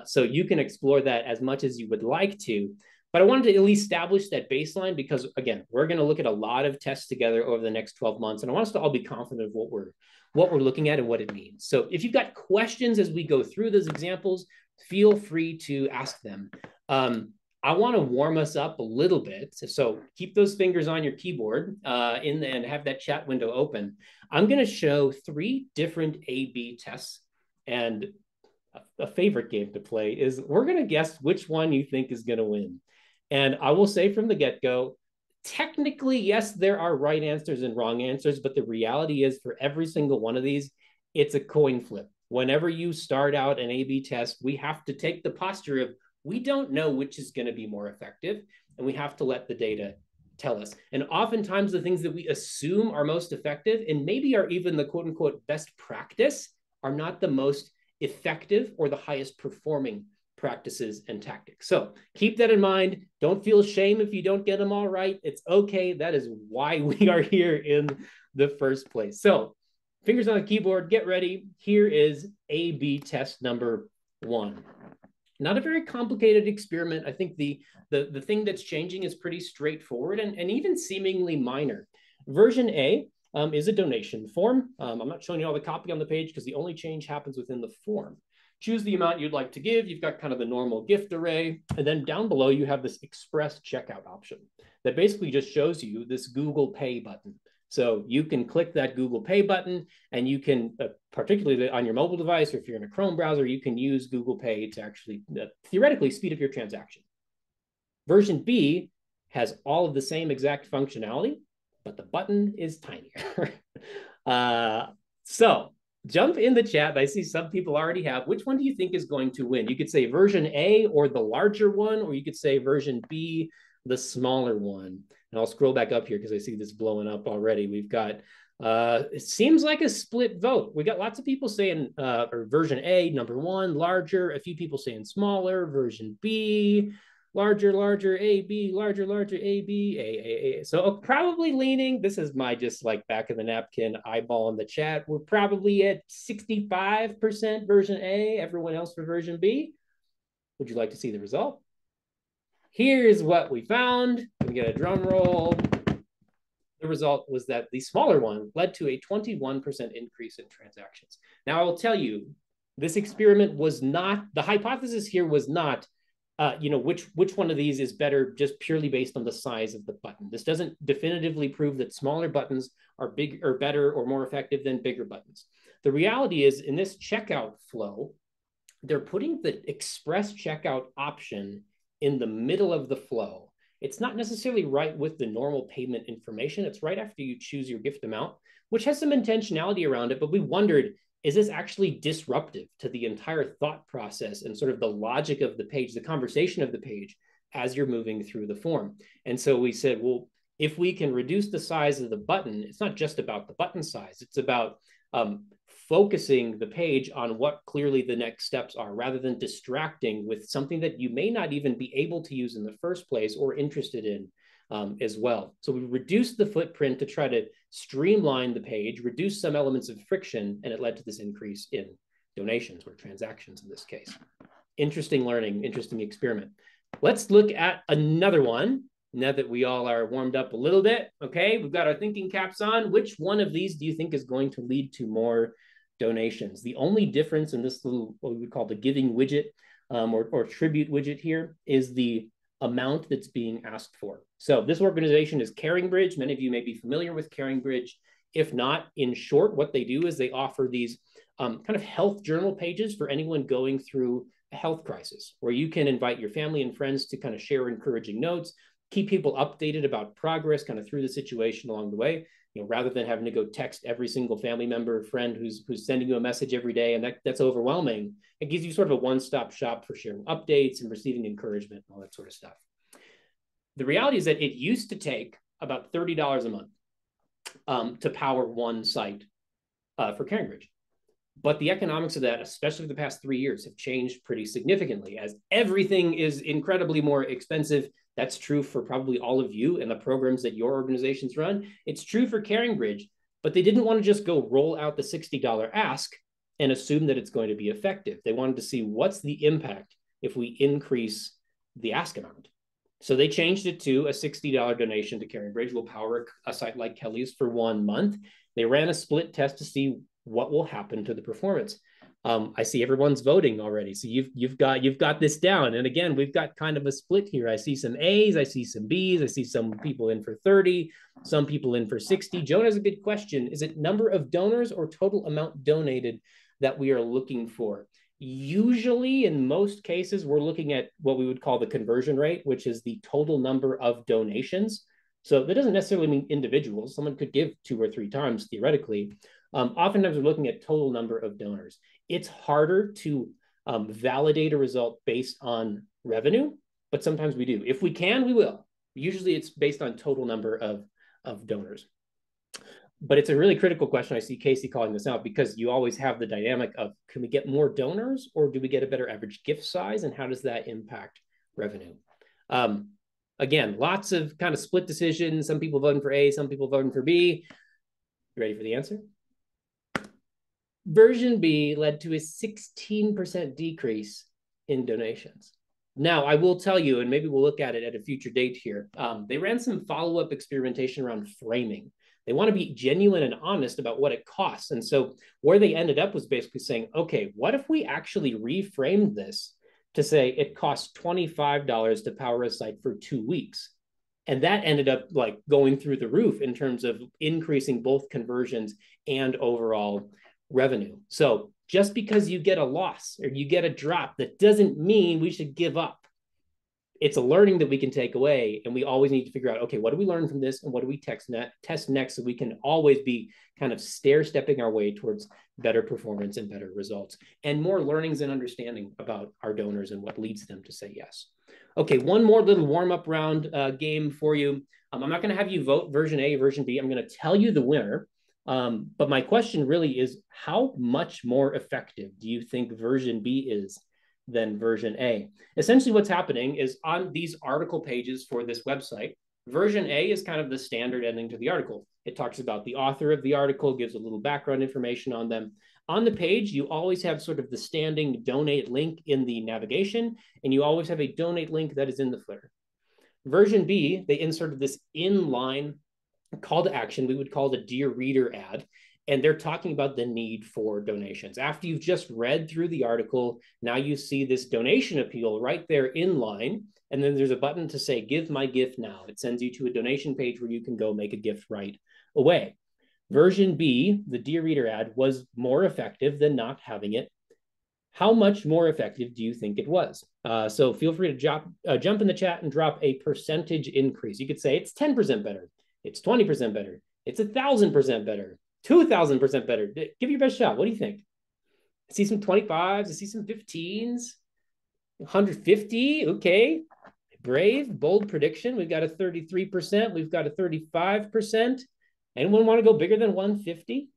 So you can explore that as much as you would like to. But I wanted to at least establish that baseline because, again, we're going to look at a lot of tests together over the next 12 months. And I want us to all be confident of what we're looking at and what it means. So if you've got questions as we go through those examples, feel free to ask them. I want to warm us up a little bit. So keep those fingers on your keyboard and have that chat window open. I'm going to show 3 different A/B tests. And a favorite game to play is we're going to guess which one you think is going to win. And I will say from the get-go, technically, yes, there are right answers and wrong answers, but the reality is for every single one of these, it's a coin flip. Whenever you start out an A/B test, we have to take the posture of we don't know which is going to be more effective, and we have to let the data tell us. And oftentimes the things that we assume are most effective and maybe are even the quote unquote best practice are not the most effective or the highest performing practices and tactics. So keep that in mind. Don't feel shame if you don't get them all right. It's okay. That is why we are here in the first place. So fingers on the keyboard, get ready. Here is A/B test number 1. Not a very complicated experiment. I think the thing that's changing is pretty straightforward and even seemingly minor. Version A is a donation form. I'm not showing you all the copy on the page because the only change happens within the form. Choose the amount you'd like to give. You've got kind of the normal gift array. And then down below, you have this express checkout option that basically just shows you this Google Pay button. So you can click that Google Pay button and you can, particularly on your mobile device, or if you're in a Chrome browser, you can use Google Pay to actually theoretically speed up your transaction. Version B has all of the same exact functionality, but the button is tinier. So jump in the chat. I see some people already have. Which one do you think is going to win? You could say version A or the larger one, or you could say version B, the smaller one. And I'll scroll back up here because I see this blowing up already. We've got, it seems like a split vote. We got lots of people saying or version A, number 1, larger. A few people saying smaller, version B, larger, larger, A, B, larger, larger, A, B, A. So probably leaning, this is my just like back of the napkin eyeball in the chat. We're probably at 65% version A, everyone else for version B. Would you like to see the result? Here's what we found. We get a drum roll. The result was that the smaller one led to a 21% increase in transactions. Now, I will tell you, this experiment was not, the hypothesis here was not, which one of these is better just purely based on the size of the button. This doesn't definitively prove that smaller buttons are big or better or more effective than bigger buttons. The reality is in this checkout flow, they're putting the express checkout option in the middle of the flow. It's not necessarily right with the normal payment information. It's right after you choose your gift amount, which has some intentionality around it. But we wondered, is this actually disruptive to the entire thought process and sort of the logic of the page, the conversation of the page as you're moving through the form? And so we said, well, if we can reduce the size of the button, it's not just about the button size. It's about focusing the page on what clearly the next steps are, rather than distracting with something that you may not even be able to use in the first place or interested in as well. So we reduced the footprint to try to streamline the page, reduce some elements of friction, and it led to this increase in donations or transactions in this case. Interesting learning, interesting experiment. Let's look at another one. Now that we all are warmed up a little bit, okay, we've got our thinking caps on. Which one of these do you think is going to lead to more donations? The only difference in this little, what we would call the giving widget or tribute widget here, is the amount that's being asked for. So this organization is CaringBridge. Many of you may be familiar with CaringBridge. If not, in short, what they do is they offer these kind of health journal pages for anyone going through a health crisis, where you can invite your family and friends to kind of share encouraging notes, keep people updated about progress kind of through the situation along the way, rather than having to go text every single family member or friend who's sending you a message every day, and that's overwhelming. It gives you sort of a one-stop shop for sharing updates and receiving encouragement and all that sort of stuff. The reality is that it used to take about $30 a month to power one site for CaringBridge. But the economics of that, especially for the past 3 years, have changed pretty significantly as everything is incredibly more expensive. That's true for probably all of you and the programs that your organizations run. It's true for CaringBridge, but they didn't want to just go roll out the $60 ask and assume that it's going to be effective. They wanted to see what's the impact if we increase the ask amount. So they changed it to a $60 donation to CaringBridge will power a site like Kelly's for 1 month. They ran a split test to see what will happen to the performance. I see everyone's voting already. So you've got this down. And again, we've got kind of a split here. I see some A's, I see some B's, I see some people in for 30, some people in for 60. Joan has a good question. Is it number of donors or total amount donated that we are looking for? Usually, in most cases, we're looking at what we would call the conversion rate, which is the total number of donations. So that doesn't necessarily mean individuals. Someone could give 2 or 3 times theoretically. Oftentimes we're looking at total number of donors. It's harder to validate a result based on revenue, but sometimes we do. If we can, we will. Usually it's based on total number of donors. But it's a really critical question. I see Casey calling this out because you always have the dynamic of, can we get more donors or do we get a better average gift size? And how does that impact revenue? Again, lots of kind of split decisions. Some people voting for A, some people voting for B. You ready for the answer? Version B led to a 16% decrease in donations. Now, I will tell you, and maybe we'll look at it at a future date here, they ran some follow-up experimentation around framing. They want to be genuine and honest about what it costs. And so where they ended up was basically saying, okay, what if we actually reframed this to say it costs $25 to power a site for 2 weeks? And that ended up like going through the roof in terms of increasing both conversions and overall revenue. So just because you get a loss or you get a drop, that doesn't mean we should give up. It's a learning that we can take away. And we always need to figure out, okay, what do we learn from this? And what do we test next so we can always be kind of stair-stepping our way towards better performance and better results and more learnings and understanding about our donors and what leads them to say yes. Okay, one more little warm-up round game for you. I'm not going to have you vote version A, version B. I'm going to tell you the winner. But my question really is, how much more effective do you think version B is than version A? Essentially what's happening is on these article pages for this website, version A is kind of the standard ending to the article. It talks about the author of the article, gives a little background information on them. On the page, you always have sort of the standing donate link in the navigation, and you always have a donate link that is in the footer. Version B, they inserted this inline call to action. We would call it a Dear Reader ad. And they're talking about the need for donations. After you've just read through the article, now you see this donation appeal right there in line. And then there's a button to say, give my gift now. It sends you to a donation page where you can go make a gift right away. Version B, the Dear Reader ad, was more effective than not having it. How much more effective do you think it was? So feel free to jump in the chat and drop a percentage increase. You could say it's 10% better. It's 20% better. It's 1,000% better. 2,000% better. Give your best shot. What do you think? I see some 25s. I see some 15s. 150. Okay. Brave, bold prediction. We've got a 33%. We've got a 35%. Anyone want to go bigger than 150?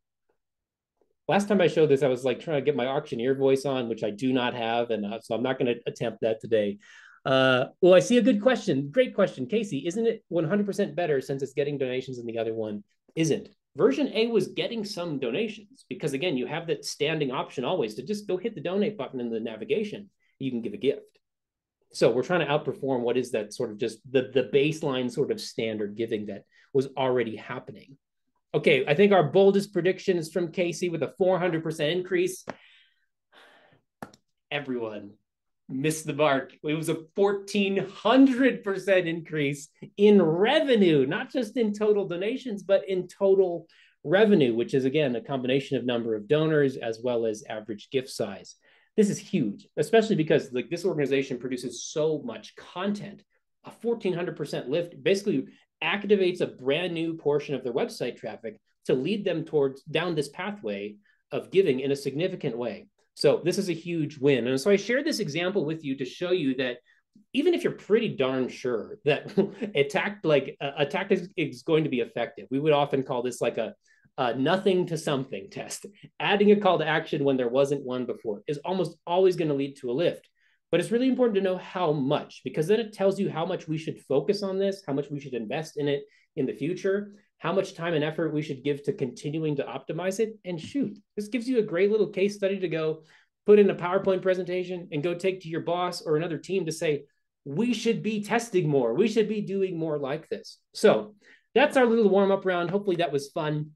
Last time I showed this, I was like trying to get my auctioneer voice on, which I do not have. And so I'm not going to attempt that today. Well, I see a good question. Great question. Casey, isn't it 100% better since it's getting donations and the other one isn't? Version A was getting some donations because, again, you have that standing option always to just go hit the donate button in the navigation. You can give a gift. So we're trying to outperform what is that sort of just the baseline sort of standard giving that was already happening. Okay, I think our boldest prediction is from Casey with a 400% increase. Everyone missed the mark. It was a 1,400% increase in revenue, not just in total donations, but in total revenue, which is, again, a combination of number of donors as well as average gift size. This is huge, especially because like this organization produces so much content. A 1,400% lift basically activates a brand new portion of their website traffic to lead them down this pathway of giving in a significant way. So this is a huge win. And so I shared this example with you to show you that even if you're pretty darn sure that a tactic is going to be effective, we would often call this like a nothing to something test. Adding a call to action when there wasn't one before is almost always going to lead to a lift. But it's really important to know how much, because then it tells you how much we should focus on this, how much we should invest in it in the future, how much time and effort we should give to continuing to optimize it. And shoot, this gives you a great little case study to go put in a PowerPoint presentation and go take to your boss or another team to say, we should be testing more. We should be doing more like this. So that's our little warm-up round. Hopefully that was fun.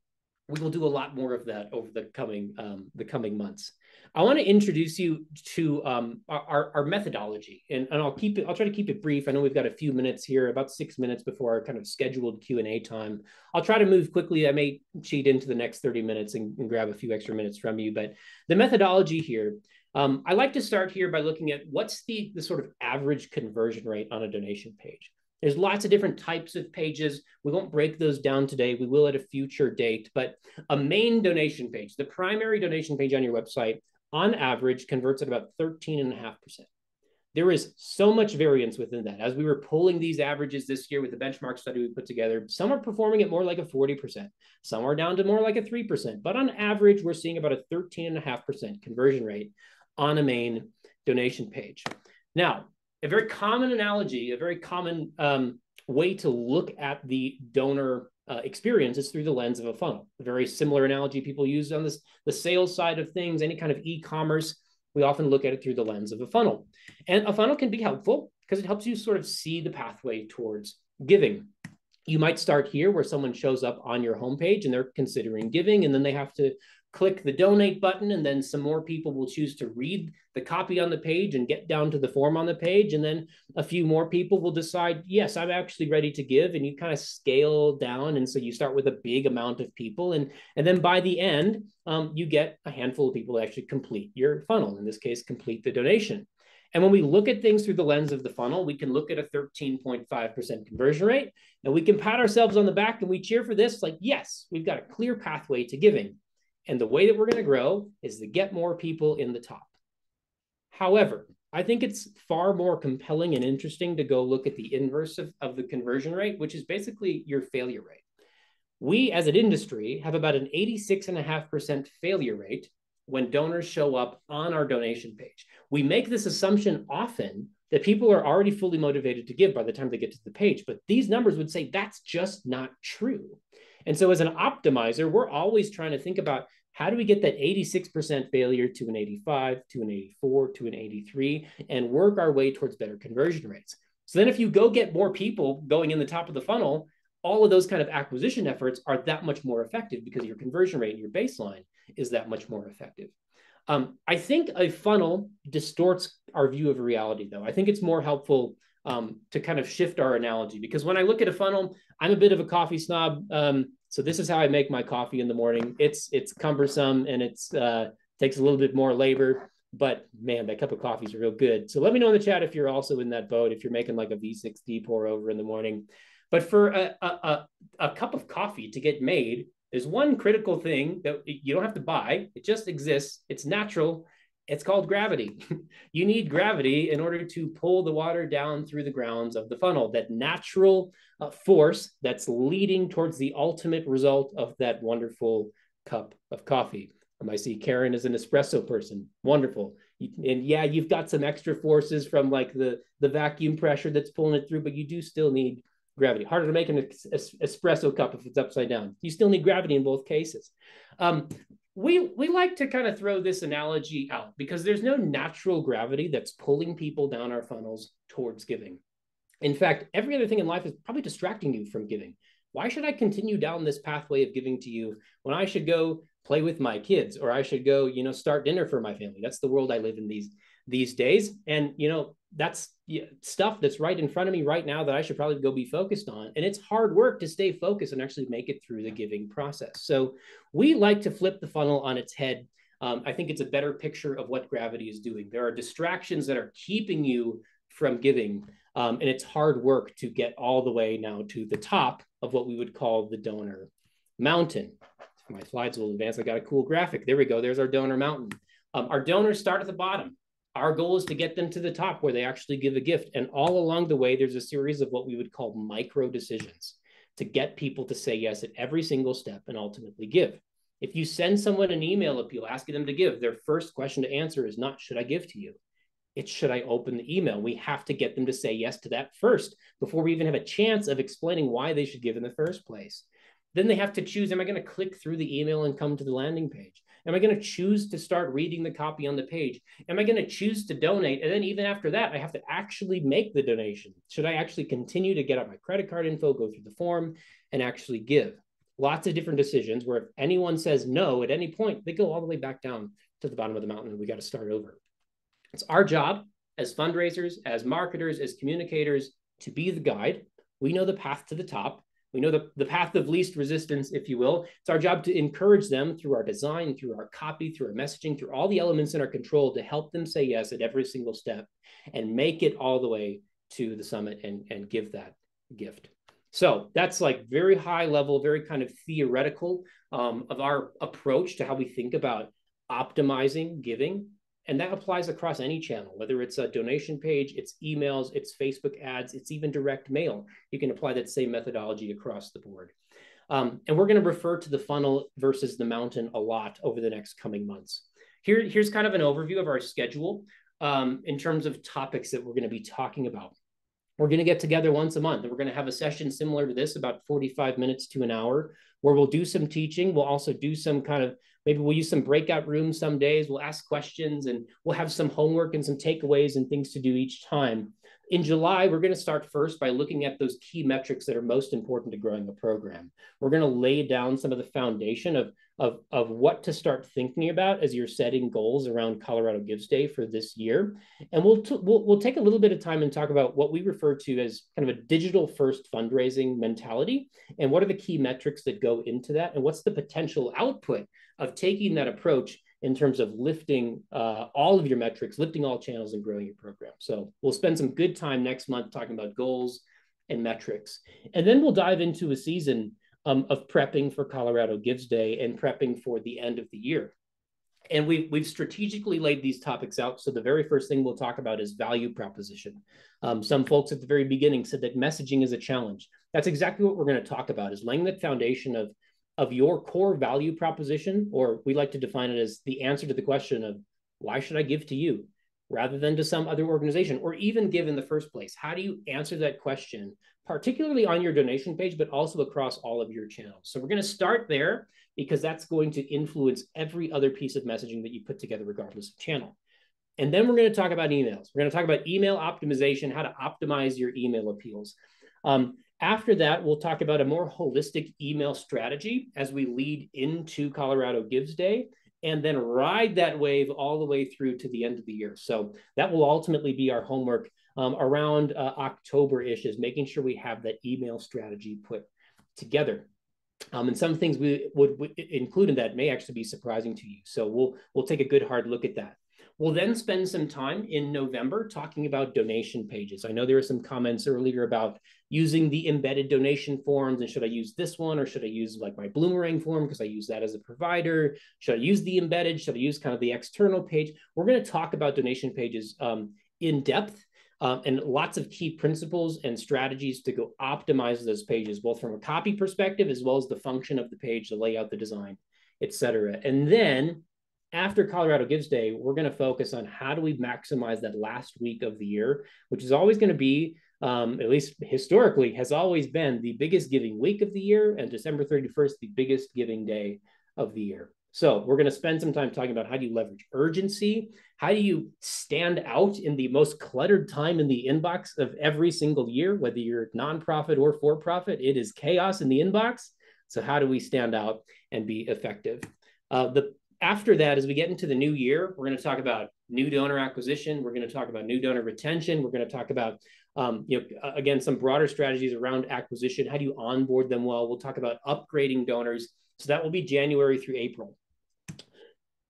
We will do a lot more of that over the coming months. I want to introduce you to our methodology, and I'll try to keep it brief. I know we've got a few minutes here, about 6 minutes before our kind of scheduled Q&A time. I'll try to move quickly. I may cheat into the next 30 minutes and grab a few extra minutes from you, but the methodology here, I like to start here by looking at what's the sort of average conversion rate on a donation page. There's lots of different types of pages. We won't break those down today. We will at a future date, but a main donation page, the primary donation page on your website, on average converts at about 13.5%. There is so much variance within that. As we were pulling these averages this year with the benchmark study we put together, some are performing at more like a 40%. Some are down to more like a 3%. But on average, we're seeing about a 13.5% conversion rate on a main donation page. Now, a very common analogy, a very common way to look at the donor experience is through the lens of a funnel. A very similar analogy people use on the sales side of things, any kind of e-commerce, we often look at it through the lens of a funnel. And a funnel can be helpful because it helps you sort of see the pathway towards giving. You might start here where someone shows up on your homepage and they're considering giving, and then they have to click the donate button, and then some more people will choose to read the copy on the page and get down to the form on the page. And then a few more people will decide, yes, I'm actually ready to give. And you kind of scale down. And so you start with a big amount of people. And then by the end, you get a handful of people to actually complete your funnel, in this case, complete the donation. And when we look at things through the lens of the funnel, we can look at a 13.5% conversion rate, and we can pat ourselves on the back and we cheer for this, like, yes, we've got a clear pathway to giving. And the way that we're going to grow is to get more people in the top. However, I think it's far more compelling and interesting to go look at the inverse of the conversion rate, which is basically your failure rate. We as an industry have about an 86.5% failure rate when donors show up on our donation page. We make this assumption often that people are already fully motivated to give by the time they get to the page, but these numbers would say that's just not true. And so as an optimizer, we're always trying to think about how do we get that 86% failure to an 85, to an 84, to an 83, and work our way towards better conversion rates. So then if you go get more people going in the top of the funnel, all of those kind of acquisition efforts are that much more effective because your conversion rate, your baseline is that much more effective. I think a funnel distorts our view of reality, though. I think it's more helpful to kind of shift our analogy, because when I look at a funnel, I'm a bit of a coffee snob. So this is how I make my coffee in the morning. It's cumbersome and it's takes a little bit more labor, but man, that cup of coffee is real good. So let me know in the chat if you're also in that boat, if you're making like a V6D pour over in the morning. But for a cup of coffee to get made, there's one critical thing that you don't have to buy. It just exists. It's natural. It's called gravity. You need gravity in order to pull the water down through the grounds of the funnel, that natural force that's leading towards the ultimate result of that wonderful cup of coffee. I see Karen is an espresso person. Wonderful. And yeah, you've got some extra forces from like the vacuum pressure that's pulling it through, but you do still need gravity. Harder to make an espresso cup if it's upside down. You still need gravity in both cases. We like to kind of throw this analogy out because there's no natural gravity that's pulling people down our funnels towards giving. In fact, every other thing in life is probably distracting you from giving. Why should I continue down this pathway of giving to you when I should go play with my kids, or I should go, start dinner for my family? That's the world I live in these days. And, that's stuff that's right in front of me right now that I should probably go be focused on. And it's hard work to stay focused and actually make it through the giving process. So we like to flip the funnel on its head. I think it's a better picture of what gravity is doing. There are distractions that are keeping you from giving. And it's hard work to get all the way now to the top of what we would call the donor mountain. My slides will advance. I got a cool graphic. There we go. There's our donor mountain. Our donors start at the bottom. Our goal is to get them to the top where they actually give a gift. And all along the way, there's a series of what we would call micro decisions to get people to say yes at every single step and ultimately give. If you send someone an email appeal asking them to give, their first question to answer is not, should I give to you? It's, should I open the email? We have to get them to say yes to that first before we even have a chance of explaining why they should give in the first place. Then they have to choose, am I going to click through the email and come to the landing page? Am I going to choose to start reading the copy on the page? Am I going to choose to donate? And then even after that, I have to actually make the donation. Should I actually continue to get out my credit card info, go through the form, and actually give? Lots of different decisions where if anyone says no at any point, they go all the way back down to the bottom of the mountain and we got to start over. It's our job as fundraisers, as marketers, as communicators to be the guide. We know the path to the top. We know the path of least resistance, if you will. It's our job to encourage them through our design, through our copy, through our messaging, through all the elements in our control to help them say yes at every single step and make it all the way to the summit and give that gift. So that's like very high level, very kind of theoretical of our approach to how we think about optimizing giving. And that applies across any channel, whether it's a donation page, it's emails, it's Facebook ads, it's even direct mail. You can apply that same methodology across the board. And we're going to refer to the funnel versus the mountain a lot over the next coming months. Here's kind of an overview of our schedule in terms of topics that we're going to be talking about. We're going to get together once a month and we're going to have a session similar to this, about 45 minutes to an hour, where we'll do some teaching. We'll also do some kind of, maybe we'll use some breakout rooms some days. We'll ask questions and we'll have some homework and some takeaways and things to do each time. In July, we're going to start first by looking at those key metrics that are most important to growing a program. We're going to lay down some of the foundation of what to start thinking about as you're setting goals around Colorado Gives Day for this year. And we'll take a little bit of time and talk about what we refer to as kind of a digital first fundraising mentality. And what are the key metrics that go into that? And what's the potential output of taking that approach in terms of lifting all of your metrics, lifting all channels and growing your program. So we'll spend some good time next month talking about goals and metrics. And then we'll dive into a season of prepping for Colorado Gives Day and prepping for the end of the year. And we've strategically laid these topics out. So the very first thing we'll talk about is value proposition. Some folks at the very beginning said that messaging is a challenge. That's exactly what we're going to talk about, is laying that foundation of your core value proposition, or we like to define it as the answer to the question of why should I give to you rather than to some other organization, or even give in the first place? How do you answer that question, particularly on your donation page, but also across all of your channels? So we're going to start there because that's going to influence every other piece of messaging that you put together, regardless of channel. And then we're going to talk about emails. We're going to talk about email optimization, how to optimize your email appeals. After that, we'll talk about a more holistic email strategy as we lead into Colorado Gives Day, and then ride that wave all the way through to the end of the year. So that will ultimately be our homework around October-ish, is making sure we have that email strategy put together. And some things we would include in that may actually be surprising to you. So we'll take a good hard look at that. We'll then spend some time in November talking about donation pages. I know there were some comments earlier about using the embedded donation forms, and should I use this one, or should I use like my Bloomerang form because I use that as a provider? Should I use the embedded? Should I use kind of the external page? We're going to talk about donation pages in depth and lots of key principles and strategies to go optimize those pages, both from a copy perspective as well as the function of the page, the layout, the design, etc. And then after Colorado Gives Day, we're going to focus on how do we maximize that last week of the year, which is always going to be, at least historically, has always been the biggest giving week of the year, and December 31st, the biggest giving day of the year. So we're going to spend some time talking about how do you leverage urgency? How do you stand out in the most cluttered time in the inbox of every single year, whether you're nonprofit or for-profit? It is chaos in the inbox. So how do we stand out and be effective? After that, as we get into the new year, we're going to talk about new donor acquisition. We're going to talk about new donor retention. We're going to talk about, again, some broader strategies around acquisition. How do you onboard them well? We'll talk about upgrading donors. So that will be January through April.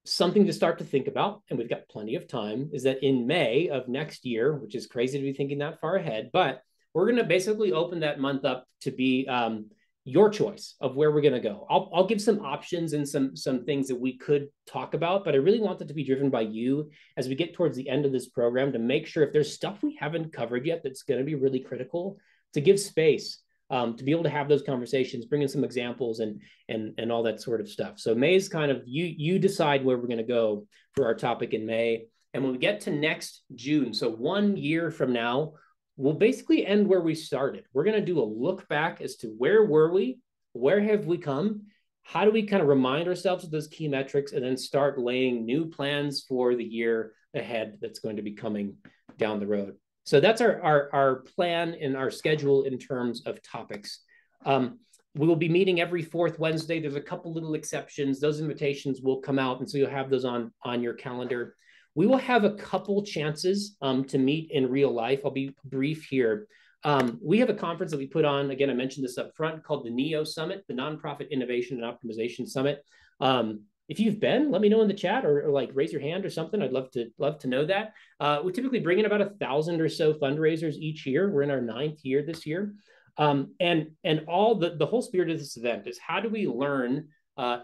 Something to start to think about, and we've got plenty of time, is that in May of next year, which is crazy to be thinking that far ahead, but we're going to basically open that month up to be your choice of where we're going to go. I'll give some options and some things that we could talk about, but I really want it to be driven by you as we get towards the end of this program, to make sure if there's stuff we haven't covered yet that's going to be really critical, to give space to be able to have those conversations, bring in some examples and all that sort of stuff. So May's kind of, you decide where we're going to go for our topic in May. And when we get to next June, so 1 year from now, we'll basically end where we started. We're going to do a look back as to where were we, where have we come, how do we kind of remind ourselves of those key metrics, and then start laying new plans for the year ahead that's going to be coming down the road. So that's our plan and our schedule in terms of topics. We will be meeting every fourth Wednesday. There's a couple little exceptions. Those invitations will come out, and so you'll have those on your calendar. We will have a couple chances to meet in real life. I'll be brief here. We have a conference that we put on, again, I mentioned this up front, called the NEO Summit, the Nonprofit Innovation and Optimization Summit. If you've been, let me know in the chat, or like raise your hand or something. I'd love to know that. We typically bring in about 1,000 or so fundraisers each year. We're in our 9th year this year. And all the whole spirit of this event is, how do we learn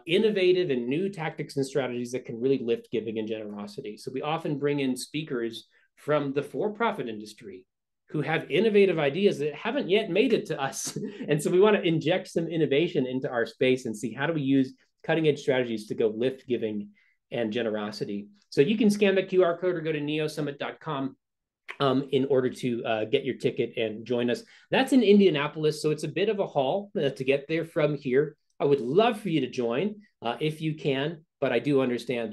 innovative and new tactics and strategies that can really lift giving and generosity? So we often bring in speakers from the for-profit industry who have innovative ideas that haven't yet made it to us. And so we want to inject some innovation into our space and see, how do we use cutting edge strategies to go lift giving and generosity. So you can scan the QR code or go to neosummit.com in order to get your ticket and join us. That's in Indianapolis, so it's a bit of a haul to get there from here. I would love for you to join if you can, but I do understand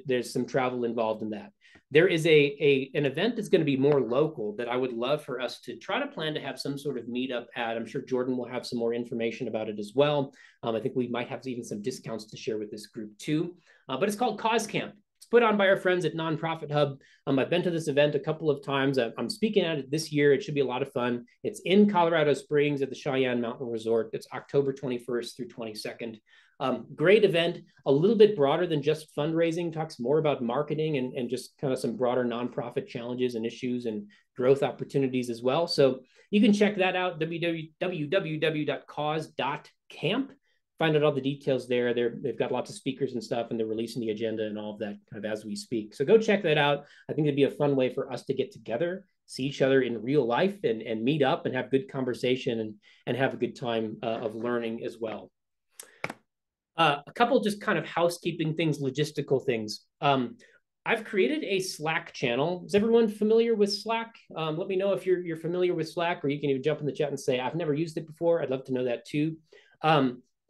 there's some travel involved in that. There is an event that's going to be more local that I would love for us to try to plan to have some sort of meetup at. I'm sure Jordan will have some more information about it as well. I think we might have even some discounts to share with this group too. But it's called Cause Camp. It's put on by our friends at Nonprofit Hub. I've been to this event a couple of times. I'm speaking at it this year. It should be a lot of fun. It's in Colorado Springs at the Cheyenne Mountain Resort. It's October 21st through 22nd. Great event, a little bit broader than just fundraising, talks more about marketing and just kind of some broader nonprofit challenges and issues and growth opportunities as well. So you can check that out, www.cause.camp. Find out all the details there. They've got lots of speakers and stuff, and they're releasing the agenda and all of that kind of as we speak. So go check that out. I think it'd be a fun way for us to get together, see each other in real life, and meet up and have good conversation and have a good time of learning as well. A couple just kind of housekeeping things, logistical things. I've created a Slack channel. Is everyone familiar with Slack? Let me know if you're familiar with Slack, or you can even jump in the chat and say, I've never used it before. I'd love to know that too.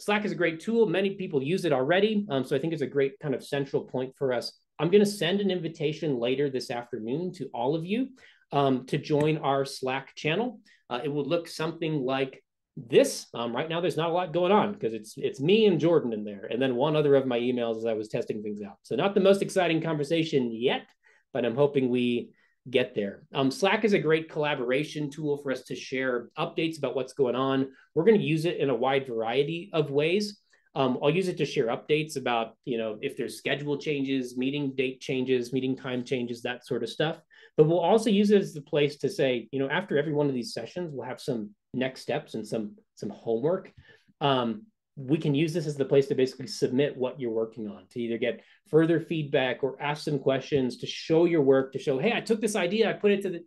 Slack is a great tool. Many people use it already. So I think it's a great kind of central point for us. I'm going to send an invitation later this afternoon to all of you to join our Slack channel. It will look something like this. Right now, there's not a lot going on because it's me and Jordan in there, and then one other of my emails as I was testing things out. So not the most exciting conversation yet, but I'm hoping we get there. Slack is a great collaboration tool for us to share updates about what's going on. We're going to use it in a wide variety of ways. I'll use it to share updates about, if there's schedule changes, meeting date changes, meeting time changes, that sort of stuff. But we'll also use it as the place to say, after every one of these sessions, we'll have some next steps and some homework. We can use this as the place to basically submit what you're working on, to either get further feedback or ask some questions, to show your work, to show, hey, I took this idea,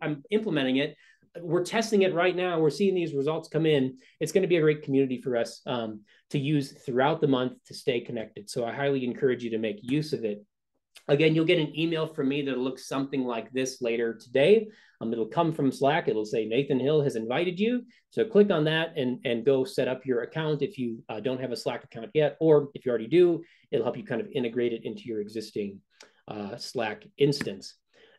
I'm implementing it. We're testing it right now. We're seeing these results come in. It's going to be a great community for us to use throughout the month to stay connected. So I highly encourage you to make use of it. Again, you'll get an email from me that looks something like this later today. It'll come from Slack. It'll say Nathan Hill has invited you. So click on that and go set up your account if you don't have a Slack account yet, or if you already do, it'll help you kind of integrate it into your existing Slack instance.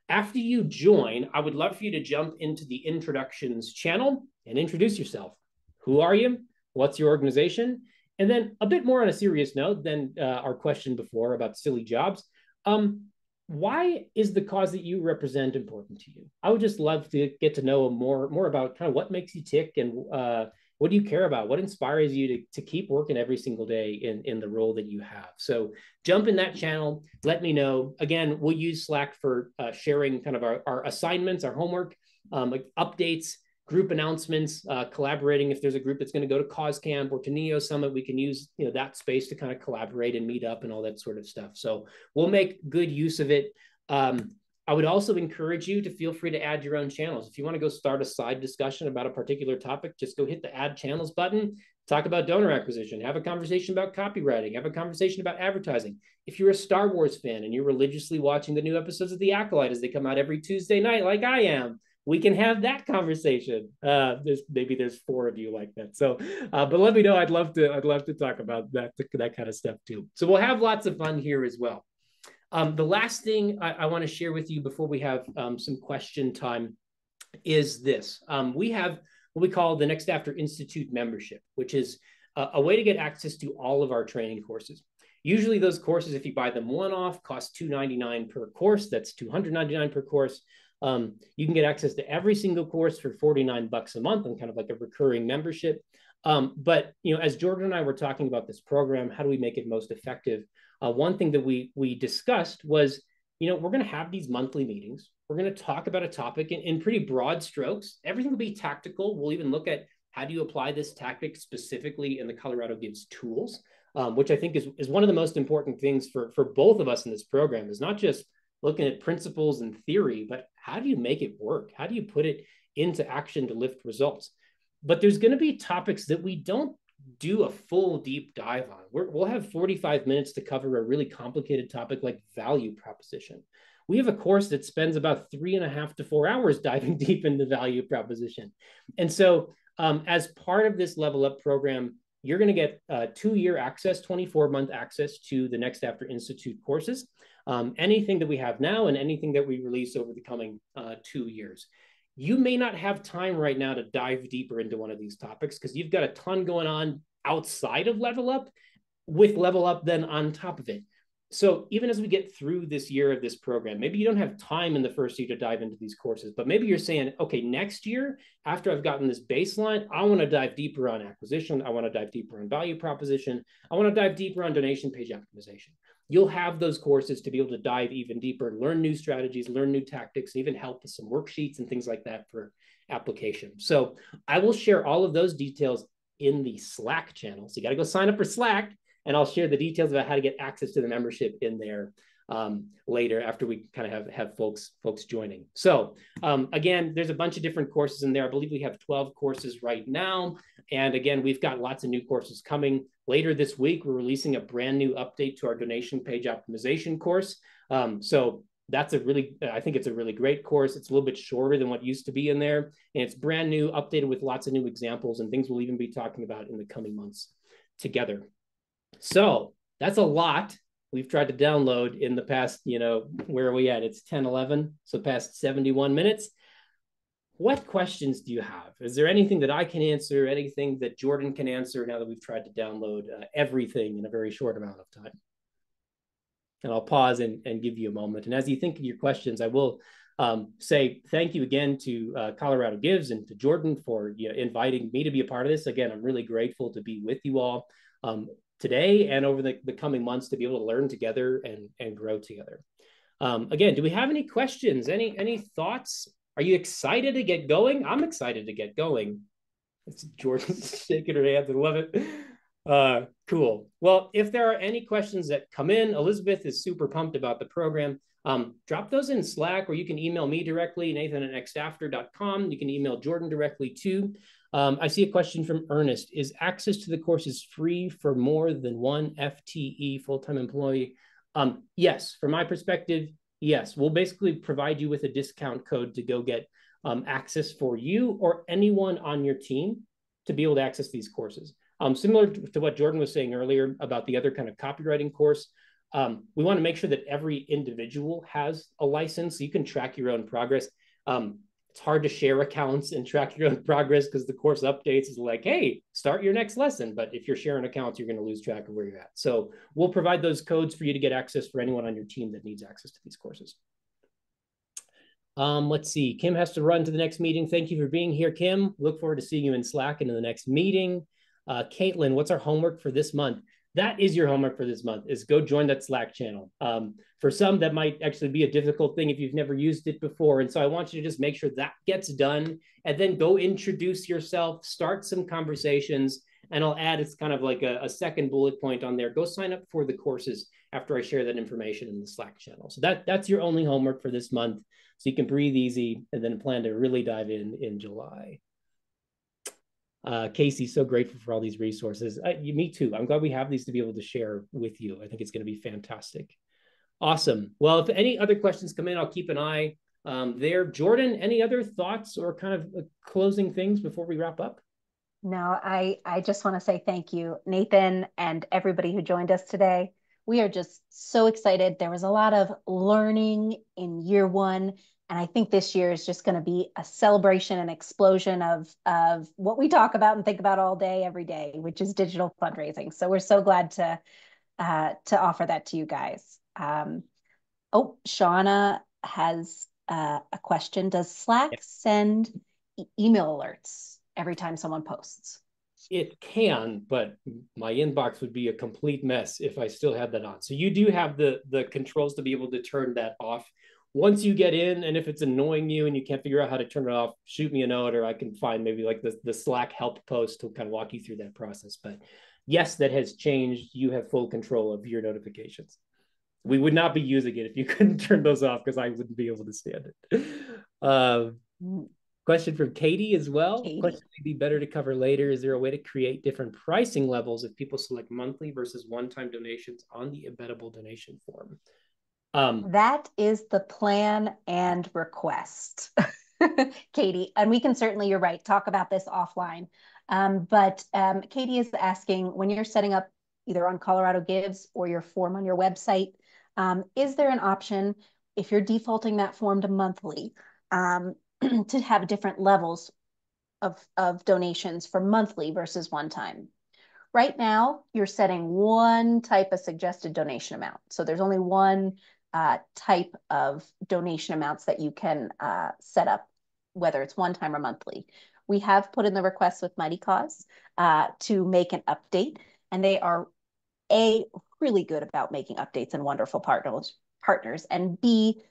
After you join, I would love for you to jump into the introductions channel and introduce yourself. Who are you? What's your organization? And then a bit more on a serious note than our question before about silly jobs. Why is the cause that you represent important to you? I would just love to get to know more about kind of what makes you tick and what do you care about? What inspires you to keep working every single day in the role that you have? So jump in that channel. Let me know. Again, we'll use Slack for sharing kind of our assignments, our homework, like updates, group announcements, collaborating. If there's a group that's going to go to Cause Camp or to Neo Summit, we can use that space to kind of collaborate and meet up and all that sort of stuff. So we'll make good use of it. I would also encourage you to feel free to add your own channels. If you want to go start a side discussion about a particular topic, just go hit the add channels button, talk about donor acquisition, have a conversation about copywriting, have a conversation about advertising. If you're a Star Wars fan and you're religiously watching the new episodes of The Acolyte as they come out every Tuesday night, like I am, we can have that conversation. There's 4 of you like that. So, but let me know. I'd love to talk about that kind of stuff too. So we'll have lots of fun here as well. The last thing I want to share with you before we have some question time is this. We have what we call the Next After Institute membership, which is a way to get access to all of our training courses. Usually those courses, if you buy them one-off, cost $299 per course. That's $299 per course. You can get access to every single course for $49 a month on kind of like a recurring membership. But as Jordan and I were talking about this program, how do we make it most effective? One thing that we discussed was, we're going to have these monthly meetings. We're going to talk about a topic in pretty broad strokes. Everything will be tactical. We'll even look at how do you apply this tactic specifically in the Colorado Gives tools, which I think is one of the most important things for both of us in this program, is not just looking at principles and theory, but how do you make it work? How do you put it into action to lift results? But there's going to be topics that we don't do a full deep dive on. We'll have 45 minutes to cover a really complicated topic like value proposition. We have a course that spends about 3.5 to 4 hours diving deep into value proposition. And so as part of this Level Up program, you're going to get 2-year access, 24-month access to the Next After Institute courses, anything that we have now and anything that we release over the coming 2 years. You may not have time right now to dive deeper into one of these topics because you've got a ton going on outside of Level Up, with Level Up then on top of it. So even as we get through this year of this program, maybe you don't have time in the first year to dive into these courses, but maybe you're saying, okay, next year, after I've gotten this baseline, I want to dive deeper on acquisition. I want to dive deeper on value proposition. I want to dive deeper on donation page optimization. You'll have those courses to be able to dive even deeper, learn new strategies, learn new tactics, even help with some worksheets and things like that for application. So I will share all of those details in the Slack channel. So you got to go sign up for Slack, and I'll share the details about how to get access to the membership in there later after we kind of have folks joining. So again, there's a bunch of different courses in there. I believe we have 12 courses right now. And again, we've got lots of new courses coming. Later this week, we're releasing a brand new update to our donation page optimization course. So that's I think it's a really great course. It's a little bit shorter than what used to be in there. And it's brand new, updated with lots of new examples and things we'll even be talking about in the coming months together. So that's a lot we've tried to download in the past, where are we at? It's 10:11, so past 71 minutes. What questions do you have? Is there anything that I can answer, anything that Jordan can answer now that we've tried to download everything in a very short amount of time? And I'll pause and give you a moment. And as you think of your questions, I will say thank you again to Colorado Gives and to Jordan for inviting me to be a part of this. Again, I'm really grateful to be with you all today and over the coming months to be able to learn together and grow together. Again, do we have any questions? Any thoughts? Are you excited to get going? I'm excited to get going. It's Jordan shaking her hands. I love it. Cool. Well, if there are any questions that come in, Elizabeth is super pumped about the program. Drop those in Slack, or you can email me directly, nathan@nextafter.com. You can email Jordan directly too. I see a question from Ernest. Is access to the courses free for more than one FTE, full-time employee? Yes, from my perspective, yes. We'll basically provide you with a discount code to go get access for you or anyone on your team to be able to access these courses. Similar to what Jordan was saying earlier about the other kind of copywriting course, we want to make sure that every individual has a license so you can track your own progress. It's hard to share accounts and track your own progress because the course updates is like, hey, start your next lesson. But if you're sharing accounts, you're going to lose track of where you're at. So we'll provide those codes for you to get access for anyone on your team that needs access to these courses. Let's see. Kim has to run to the next meeting. Thank you for being here, Kim. Look forward to seeing you in Slack and in the next meeting. Caitlin, what's our homework for this month? that is your homework for this month, is go join that Slack channel. For some, that might actually be a difficult thing if you've never used it before. And so I want you to just make sure that gets done, and then go introduce yourself, start some conversations. And I'll add, it's kind of like a second bullet point on there. Go sign up for the courses after I share that information in the Slack channel. So that's your only homework for this month. So you can breathe easy and then plan to really dive in July. Casey, so grateful for all these resources. Me too. I'm glad we have these to be able to share with you. I think it's going to be fantastic. Awesome. Well, if any other questions come in, I'll keep an eye there. Jordan, any other thoughts or kind of closing things before we wrap up? No, I just want to say thank you, Nathan, and everybody who joined us today. We are just so excited. There was a lot of learning in year one, and I think this year is just going to be a celebration and explosion of what we talk about and think about all day, every day, which is digital fundraising. So we're so glad to offer that to you guys. Oh, Shauna has a question. Does Slack send email alerts every time someone posts? It can, but my inbox would be a complete mess if I still had that on. So you do have the controls to be able to turn that off. Once you get in, and if it's annoying you and you can't figure out how to turn it off, shoot me a note, or I can find maybe like the Slack help post to kind of walk you through that process. But yes, that has changed. You have full control of your notifications. We would not be using it if you couldn't turn those off, because I wouldn't be able to stand it. Question from Katie as well. Katie. Question may be better to cover later. Is there a way to create different pricing levels if people select monthly versus one-time donations on the embeddable donation form? That is the plan and request, Katie. And we can certainly, you're right, talk about this offline. But Katie is asking, when you're setting up either on Colorado Gives or your form on your website, is there an option, if you're defaulting that form to monthly, to have different levels of donations for monthly versus one time? Right now, you're setting one type of suggested donation amount. So there's only one type of donation amounts that you can set up, whether it's one time or monthly. We have put in the request with Mighty Cause to make an update, and they are really good about making updates and wonderful partners, and B,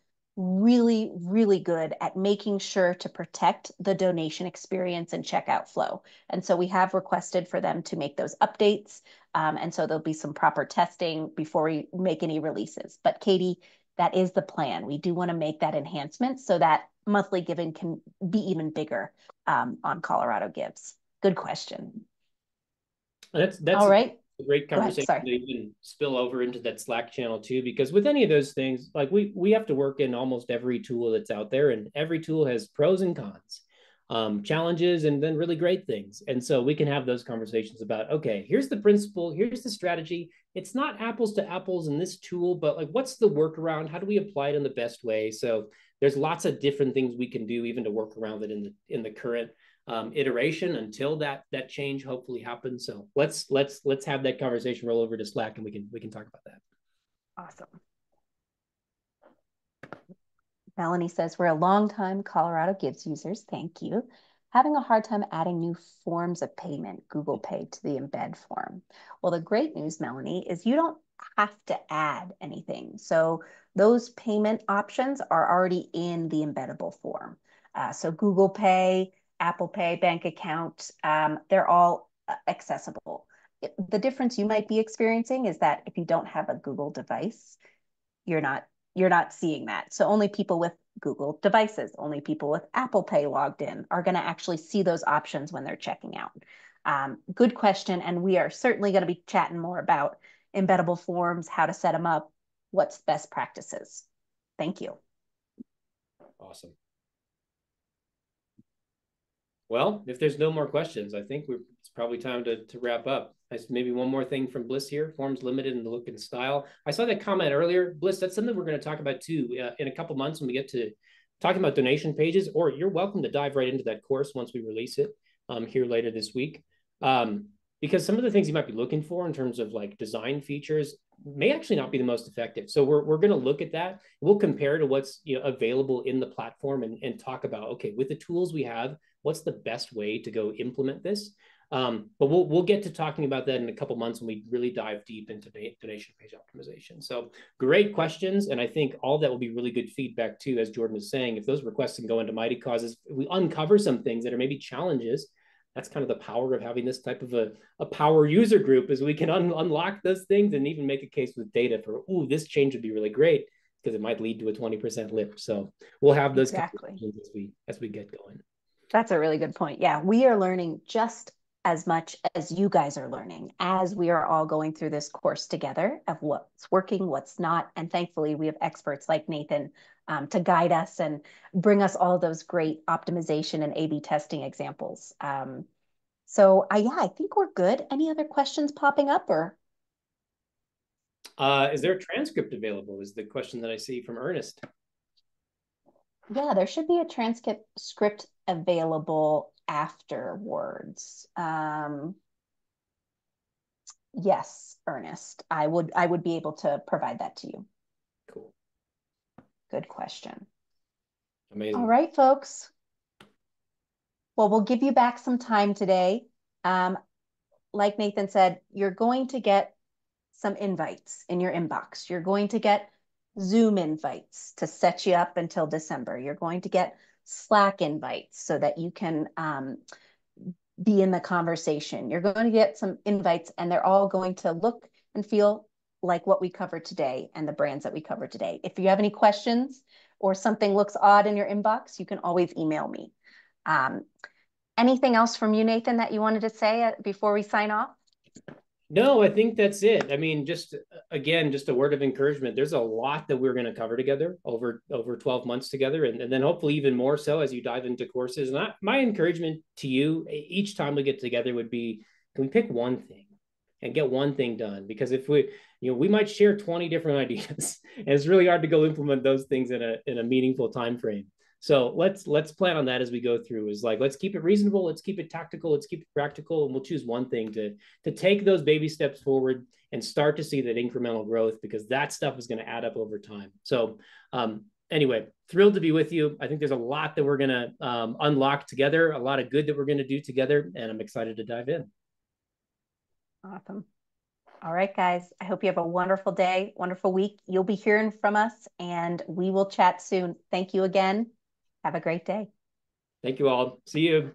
really, really good at making sure to protect the donation experience and checkout flow. And so we have requested for them to make those updates. And so there'll be some proper testing before we make any releases. But Katie, that is the plan. We do want to make that enhancement so that monthly giving can be even bigger on Colorado Gives. Good question. That's all right. A great conversation that you can spill over into that Slack channel too, because with any of those things, like we have to work in almost every tool that's out there, and every tool has pros and cons, challenges, and then really great things. And so we can have those conversations about, okay, here's the principle, here's the strategy. It's not apples to apples in this tool, but like, what's the workaround? How do we apply it in the best way? So there's lots of different things we can do even to work around it in the current iteration until that change hopefully happens. So let's have that conversation roll over to Slack, and we can talk about that. Awesome. Melanie says, we're a longtime Colorado Gives users. Thank you. Having a hard time adding new forms of payment, Google Pay, to the embed form. Well, the great news, Melanie, is you don't have to add anything. So those payment options are already in the embeddable form. So Google Pay, Apple Pay, bank account, they're all accessible. The difference you might be experiencing is that if you don't have a Google device, you're not seeing that. So only people with Google devices, only people with Apple Pay logged in are going to actually see those options when they're checking out. Good question. And we are certainly going to be chatting more about embeddable forms, how to set them up, what's best practices. Thank you. Awesome. Well, if there's no more questions, I think it's probably time to wrap up. Maybe one more thing from Bliss here. Forms limited in the look and style. I saw that comment earlier. Bliss, that's something we're going to talk about too in a couple months when we get to talking about donation pages, or you're welcome to dive right into that course once we release it here later this week. Because some of the things you might be looking for in terms of like design features may actually not be the most effective. So we're going to look at that. We'll compare to what's available in the platform and talk about, okay, with the tools we have, what's the best way to go implement this? But we'll get to talking about that in a couple months when we really dive deep into donation page optimization. So great questions, and I think all that will be really good feedback too, as Jordan was saying. If those requests can go into Mighty Causes, we uncover some things that are maybe challenges. That's kind of the power of having this type of a power user group, is we can unlock those things and even make a case with data for, ooh, this change would be really great because it might lead to a 20% lift. So we'll have those conversations as we get going. That's a really good point. Yeah, we are learning just as much as you guys are learning as we are all going through this course together of what's working, what's not. And thankfully, we have experts like Nathan to guide us and bring us all those great optimization and A/B testing examples. So yeah, I think we're good. Any other questions popping up or? Is there a transcript available is the question that I see from Ernest. Yeah, there should be a transcript script available afterwards. Yes, Ernest, I would be able to provide that to you. Cool. Good question. Amazing. All right, folks. Well, we'll give you back some time today. Like Nathan said, you're going to get some invites in your inbox. You're going to get Zoom invites to set you up until December. You're going to get Slack invites so that you can be in the conversation. You're going to get some invites, and they're all going to look and feel like what we covered today and the brands that we covered today. If you have any questions or something looks odd in your inbox, you can always email me. Anything else from you, Nathan, that you wanted to say before we sign off? No, I think that's it. I mean, just again, just a word of encouragement. There's a lot that we're going to cover together over 12 months together, and then hopefully even more so as you dive into courses. And my encouragement to you each time we get together would be, can we pick one thing and get one thing done? Because if we might share 20 different ideas, and it's really hard to go implement those things in a meaningful time frame. So let's plan on that as we go through. Is like, let's keep it reasonable, let's keep it tactical, let's keep it practical, and we'll choose one thing to take those baby steps forward and start to see that incremental growth, because that stuff is going to add up over time. So anyway, thrilled to be with you. I think there's a lot that we're going to unlock together, a lot of good that we're going to do together, and I'm excited to dive in. Awesome. All right, guys. I hope you have a wonderful day, wonderful week. You'll be hearing from us, and we will chat soon. Thank you again. Have a great day. Thank you all. See you.